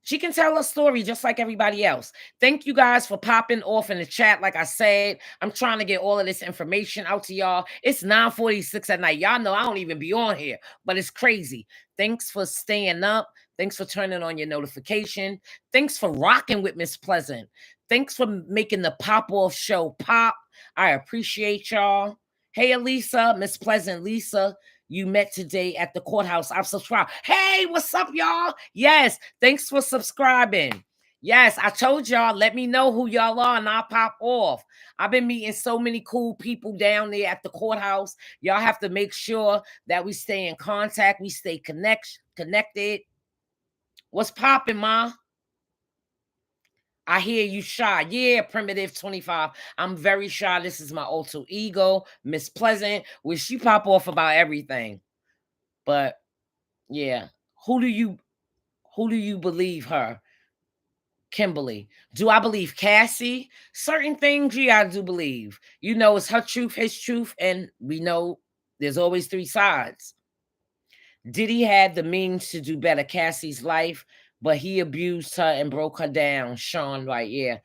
she can tell her story just like everybody else. Thank you guys for popping off in the chat. Like I said, I'm trying to get all of this information out to y'all. It's 9:46 at night. Y'all know I don't even be on here, but it's crazy. Thanks for staying up. Thanks for turning on your notification. Thanks for rocking with Miss Pleasant. Thanks for making the Pop-Off Show pop. I appreciate y'all. Hey, Elisa, Miss Pleasant Lisa, you met today at the courthouse. I've subscribed. Hey, what's up, y'all? Yes, thanks for subscribing. Yes, I told y'all, let me know who y'all are and I'll pop off. I've been meeting so many cool people down there at the courthouse. Y'all have to make sure that we stay in contact. We stay connected. What's popping, Ma? I hear you shy. Yeah, Primitive 25. I'm very shy. This is my alter ego, Miss Pleasant, where she pop off about everything. But yeah, who do you believe her? Kimberly. Do I believe Cassie? Certain things, yeah, I do believe. You know, it's her truth, his truth, and we know there's always three sides. Diddy had the means to do better Cassie's life, but he abused her and broke her down. Sean, right? Yeah.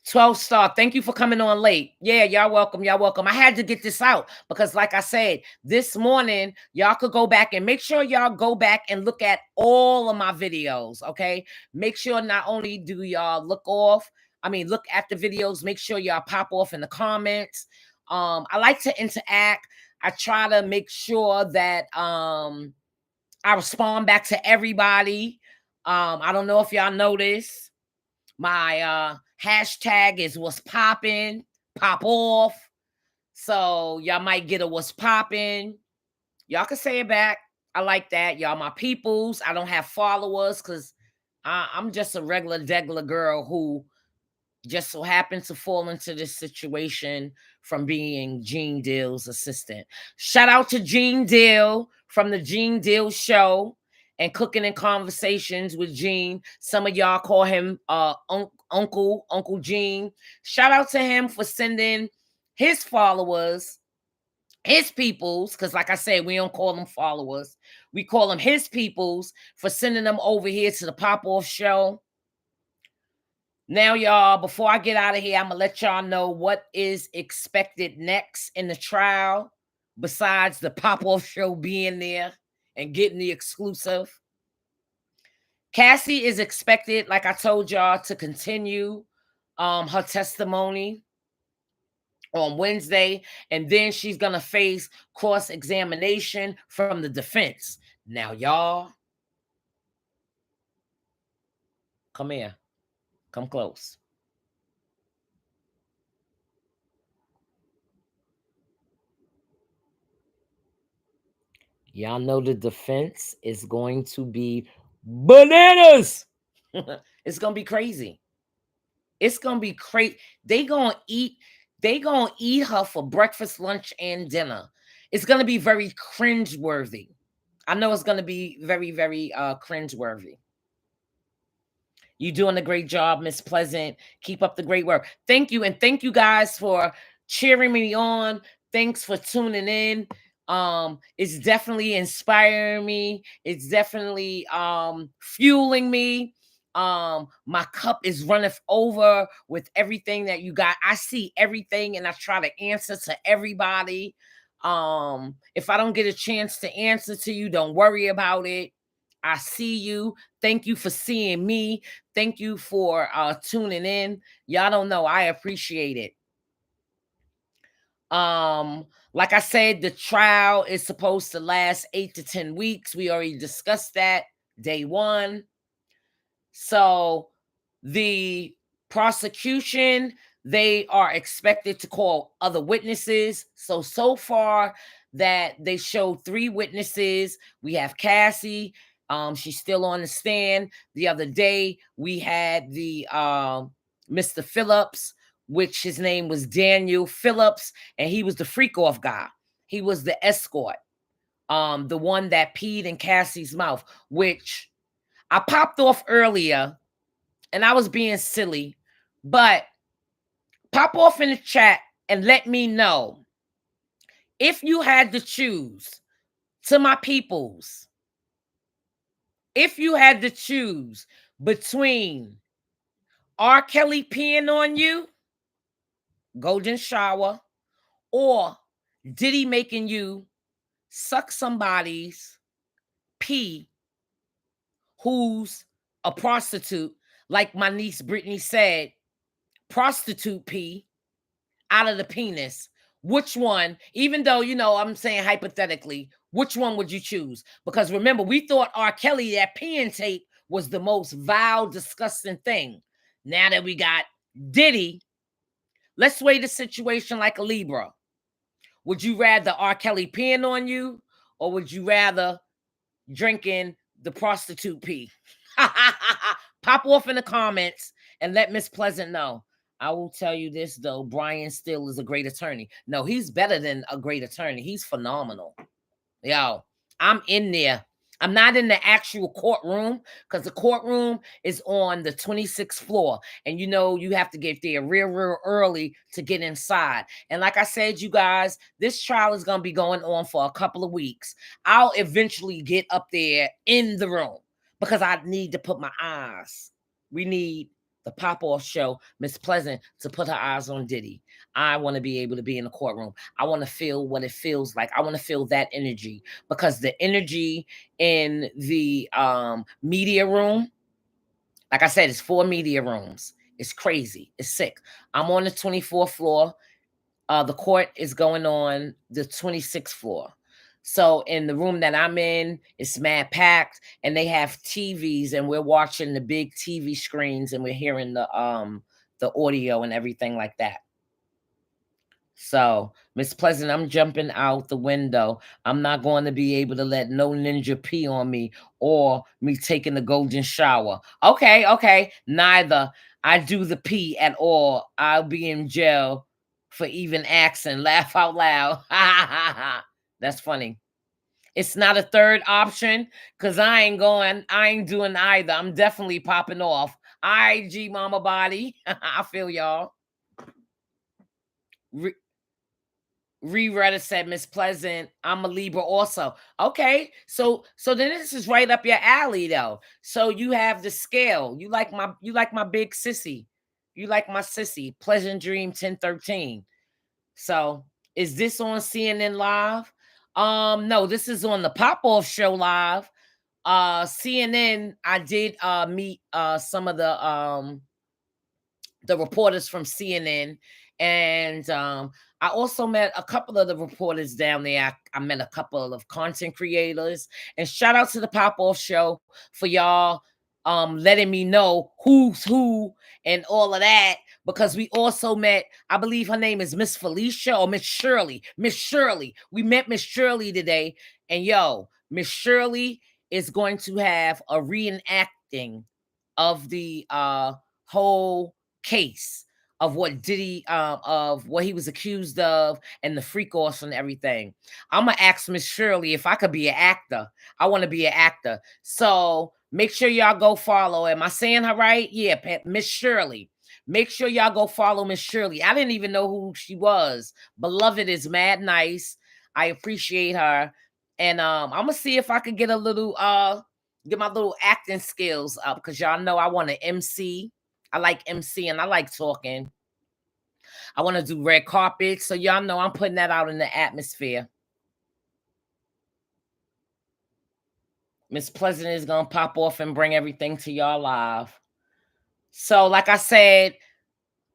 12 star. Thank you for coming on late. Yeah, y'all welcome. Y'all welcome. I had to get this out because, like I said, this morning, y'all could go back and make sure y'all go back and look at all of my videos. Okay. Make sure not only do y'all look at the videos, make sure y'all pop off in the comments. I like to interact. I try to make sure that I respond back to everybody. I don't know if y'all noticed. My hashtag is what's poppin', pop off. So y'all might get a what's poppin'. Y'all can say it back. I like that. Y'all my peoples. I don't have followers because I'm just a regular degular girl who just so happened to fall into this situation from being Gene Deal's assistant. Shout out to Gene Deal from the Gene Deal Show and Cooking and Conversations with Gene. Some of y'all call him Uncle Gene. Shout out to him for sending his followers, his peoples, because like I said, we don't call them followers. We call them his peoples for sending them over here to the Pop Off Show. Now, y'all, before I get out of here, I'm going to let y'all know what is expected next in the trial, besides the pop-off show being there and getting the exclusive. Cassie is expected, like I told y'all, to continue her testimony on Wednesday, and then she's going to face cross-examination from the defense. Now, y'all, come here. Come close. Y'all know the defense is going to be bananas. It's going to be crazy. It's going to be crazy. They going to eat her for breakfast, lunch, and dinner. It's going to be very cringeworthy. I know it's going to be very, very cringeworthy. You doing a great job, Miss Pleasant. Keep up the great work. Thank you. And thank you guys for cheering me on. Thanks for tuning in. It's definitely inspiring me. It's definitely fueling me. My cup is running over with everything that you got. I see everything and I try to answer to everybody. If I don't get a chance to answer to you, don't worry about it. I see you. Thank you for seeing me. Thank you for tuning in. Y'all don't know. I appreciate it. Like I said, the trial is supposed to last 8 to 10 weeks. We already discussed that day one. So the prosecution, they are expected to call other witnesses. So far that they showed 3 witnesses. We have Cassie. She's still on the stand. The other day we had the Mr. Phillips, which his name was Daniel Phillips, and he was the freakoff guy. He was the escort, the one that peed in Cassie's mouth, which I popped off earlier, and I was being silly, but pop off in the chat and let me know if you had to choose, to my peoples, if you had to choose between R. Kelly peeing on you, golden shower, or Diddy making you suck somebody's pee who's a prostitute, like my niece Brittany said, prostitute pee out of the penis. Which one, even though, you know, I'm saying hypothetically, which one would you choose? Because remember, we thought R. Kelly, that peeing tape, was the most vile, disgusting thing. Now that we got Diddy, let's weigh the situation like a Libra. Would you rather R. Kelly peeing on you, or would you rather drinking the prostitute pee? Pop off in the comments and let Miss Pleasant know. I will tell you this, though. Brian still is a great attorney. No, he's better than a great attorney. He's phenomenal. Yo, I'm in there. I'm not in the actual courtroom because the courtroom is on the 26th floor. And you know, you have to get there real early to get inside. And like I said, you guys, this trial is going to be going on for a couple of weeks. I'll eventually get up there in the room because I need to put my eyes. We need the pop-off show, Miss Pleasant, to put her eyes on Diddy. I want to be able to be in the courtroom. I want to feel what it feels like. I want to feel that energy because the energy in the media room, like I said, it's 4 media rooms. It's crazy. It's sick. I'm on the 24th floor. The court is going on the 26th floor. So in the room that I'm in, it's mad packed, and they have TVs, and we're watching the big TV screens, and we're hearing the audio and everything like that. So, Miss Pleasant, I'm jumping out the window. I'm not going to be able to let no ninja pee on me or me taking the golden shower. Okay. Neither. I do the pee at all. I'll be in jail for even asking. Laugh out loud. That's funny. It's not a third option because I ain't doing either. I'm definitely popping off. IG mama body. I feel y'all. Reretta said, Miss Pleasant, I'm a Libra also. Okay, so then this is right up your alley though. So you have the scale. You like my big sissy. You like my sissy. Pleasant Dream 1013. So is this on CNN Live? No, this is on the Pop-Off Show Live. CNN, I did meet some of the reporters from CNN, and I also met a couple of the reporters down there. I met a couple of content creators, and shout out to the Pop-Off Show for y'all letting me know who's who and all of that, because we also met, I believe her name is Miss Felicia or Miss Shirley. Miss Shirley. We met Miss Shirley today, and yo, Miss Shirley is going to have a reenacting of the whole case of what Diddy, of what he was accused of, and the freakoffs and everything. I'm gonna ask Miss Shirley if I could be an actor. I want to be an actor. So make sure y'all go follow. Am I saying her right? Yeah, Miss Shirley. Make sure y'all go follow Miss Shirley. I didn't even know who she was. Beloved is mad nice. I appreciate her. And I'm gonna see if I could get a little get my little acting skills up, because y'all know I want to MC. I like MC and I like talking. I want to do red carpet. So y'all know I'm putting that out in the atmosphere. Miss Pleasant is going to pop off and bring everything to y'all live. So like I said,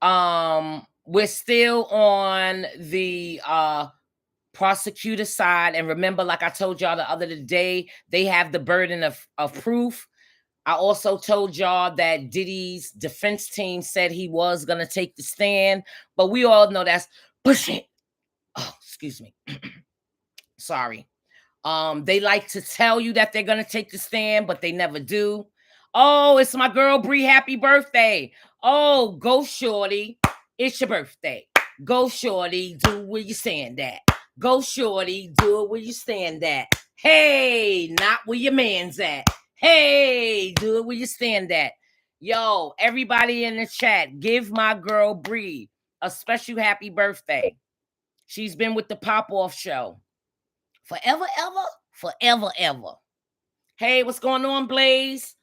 we're still on the prosecutor side. And remember, like I told y'all the other day, they have the burden of proof. I also told y'all that Diddy's defense team said he was going to take the stand, but we all know that's bullshit. Oh, excuse me. Sorry. They like to tell you that they're going to take the stand, but they never do. Oh, it's my girl Bree. Happy birthday. Oh, go shorty. It's your birthday. Go shorty. Do where you stand at. Go shorty. Do it where you stand at. Hey, not where your man's at. Hey, do it where you stand at. Yo, everybody in the chat, give my girl Bree a special happy birthday. She's been with the Pop-Off Show forever, ever. Hey, what's going on, Blaze?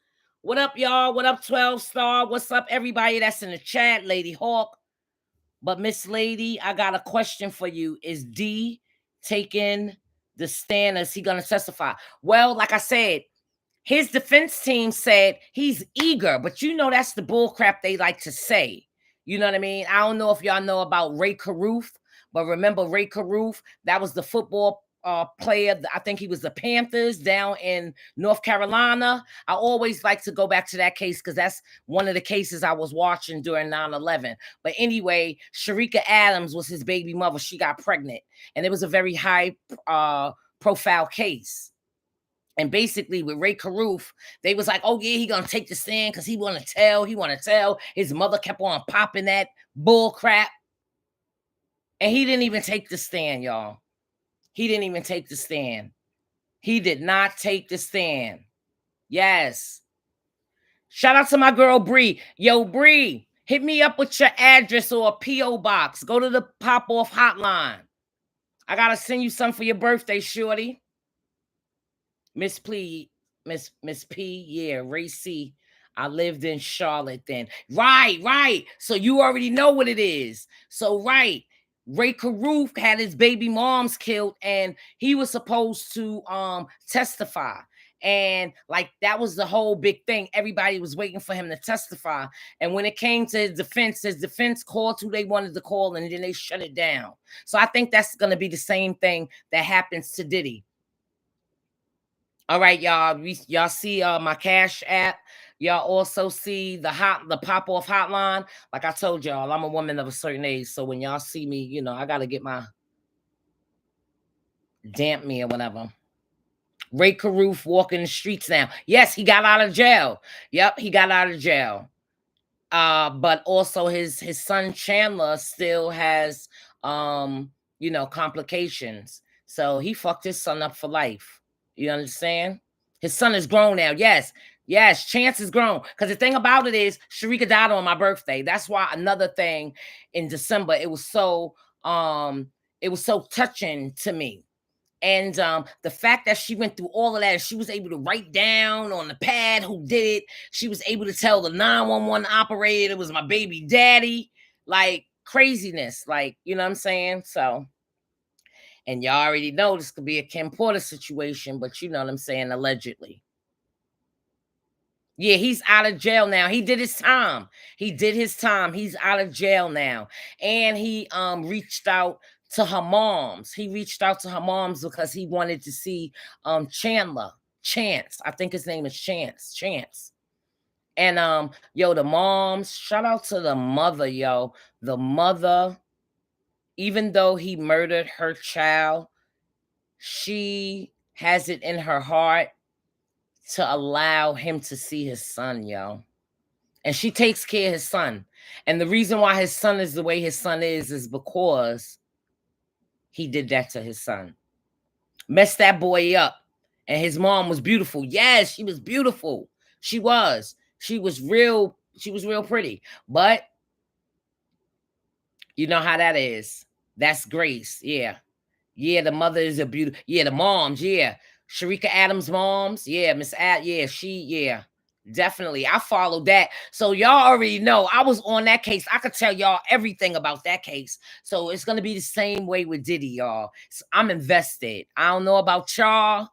What up, y'all? What up, 12 Star? What's up, everybody that's in the chat? Lady Hawk. But Miss Lady, I got a question for you. Is D taking the stand? Is he going to testify? Well, like I said, his defense team said he's eager, but you know that's the bull crap they like to say. You know what I mean? I don't know if y'all know about Ray Caruth, but remember Ray Caruth? That was the football player. I think he was the Panthers down in North Carolina. I always like to go back to that case because that's one of the cases I was watching during 9/11. But anyway, Sharika Adams was his baby mother. She got pregnant, and it was a very high profile case. And basically with Ray Caruth, they was like, oh yeah, he gonna take the stand because he wanna tell. His mother kept on popping that bull crap. And he didn't even take the stand, y'all. He didn't even take the stand. He did not take the stand. Yes. Shout out to my girl Bree. Yo, Bree, hit me up with your address or a P.O. box. Go to the pop-off hotline. I gotta send you something for your birthday, shorty. Miss P, yeah, Ray C. I lived in Charlotte then. Right. So you already know what it is. So right. Ray Caruth had his baby moms killed, and he was supposed to testify. And like that was the whole big thing. Everybody was waiting for him to testify. And when it came to his defense called who they wanted to call, and then they shut it down. So I think that's gonna be the same thing that happens to Diddy. All right, y'all. Y'all see my Cash app. Y'all also see the pop-off hotline. Like I told y'all, I'm a woman of a certain age. So when y'all see me, you know, I gotta get my damp me or whatever. Ray Caruth walking the streets now. Yes, he got out of jail. Yep, he got out of jail. But also his son Chandler still has you know, complications. So he fucked his son up for life. You understand? His son is grown now. Yes, Chance is grown. Because the thing about it is, Sharika died on my birthday. That's why another thing in December, it was so touching to me. And the fact that she went through all of that, she was able to write down on the pad who did it. She was able to tell the 911 operator it was my baby daddy. Like craziness, like, you know what I'm saying? So, and y'all already know this could be a Kim Porter situation, but you know what I'm saying, allegedly. Yeah, he's out of jail now. He did his time. He's out of jail now. And he reached out to her moms. He reached out to her moms because he wanted to see Chance. I think his name is Chance. And yo, the moms, shout out to the mother, yo. The mother, even though he murdered her child, she has it in her heart to allow him to see his son, yo. And she takes care of his son. And the reason why his son is the way his son is because he did that to his son. Messed that boy up. And his mom was beautiful. Yes, she was beautiful. She was. She was real pretty. But you know how that is. That's Grace. Yeah. Yeah, the mother is a beautiful. Yeah, the moms. Yeah. Sharika Adams' moms. Yeah, Miss Ad. Yeah, definitely. I followed that. So y'all already know I was on that case. I could tell y'all everything about that case. So it's going to be the same way with Diddy, y'all. So I'm invested. I don't know about y'all.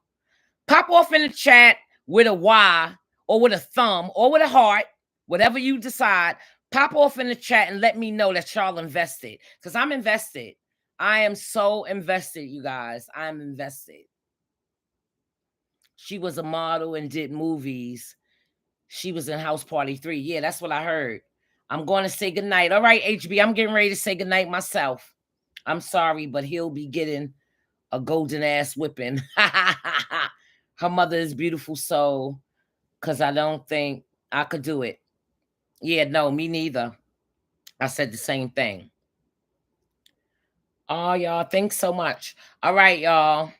Pop off in the chat with a Y or with a thumb or with a heart, whatever you decide. Pop off in the chat and let me know that y'all invested, because I'm invested. I am so invested, you guys. I'm invested. She was a model and did movies. She was in House Party 3. Yeah, that's what I heard. I'm going to say goodnight. All right, HB, I'm getting ready to say goodnight myself. I'm sorry, but he'll be getting a golden ass whipping. Her mother is beautiful soul, because I don't think I could do it. Yeah, no, me neither. I said the same thing. Oh, y'all, thanks so much. All right, y'all.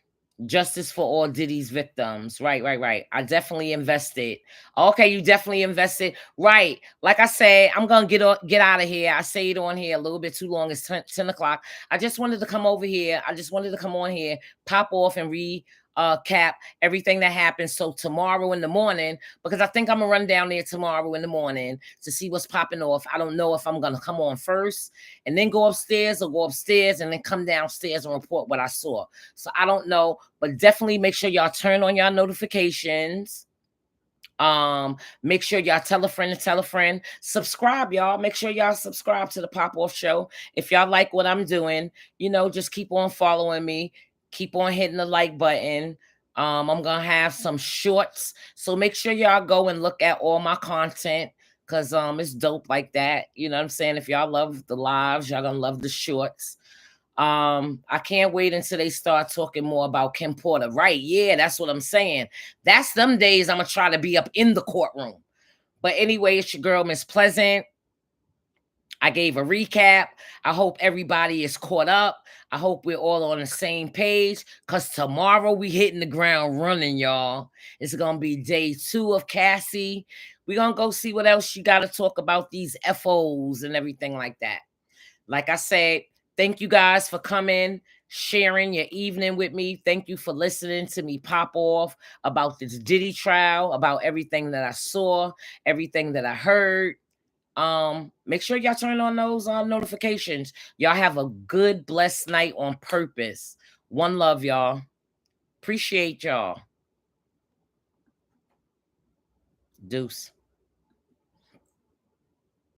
Justice for all Diddy's victims. Right. I definitely invested. Okay, you definitely invested. Right. Like I said, I'm going to get out of here. I stayed on here a little bit too long. It's 10 o'clock. I just wanted to come over here. I just wanted to come on here, pop off and cap everything that happens. So tomorrow in the morning, because I think I'm gonna run down there tomorrow in the morning to see what's popping off. I don't know if I'm gonna come on first and then go upstairs, or go upstairs and then come downstairs and report what I saw. So I don't know, but definitely make sure y'all turn on y'all notifications. Make sure y'all tell a friend, subscribe, y'all. Make sure y'all subscribe to the Pop Off Show. If y'all like what I'm doing, you know, just keep on following me. Keep on hitting the like button. I'm gonna have some shorts, so make sure y'all go and look at all my content, because it's dope like that. You know what I'm saying? If y'all love the lives, y'all gonna love the shorts. I can't wait until they start talking more about Kim Porter. Right. Yeah, that's what I'm saying. That's them days I'm going to try to be up in the courtroom. But anyway, it's your girl, Miss Pleasant. I gave a recap. I hope everybody is caught up. I hope we're all on the same page, because tomorrow we hitting the ground running, y'all. It's going to be day 2 of Cassie. We're going to go see what else she got to talk about, these FOs and everything like that. Like I said, thank you guys for coming, sharing your evening with me. Thank you for listening to me pop off about this Diddy trial, about everything that I saw, everything that I heard. Make sure y'all turn on those notifications. Y'all have a good, blessed night on purpose. One love, y'all. Appreciate y'all. Deuce.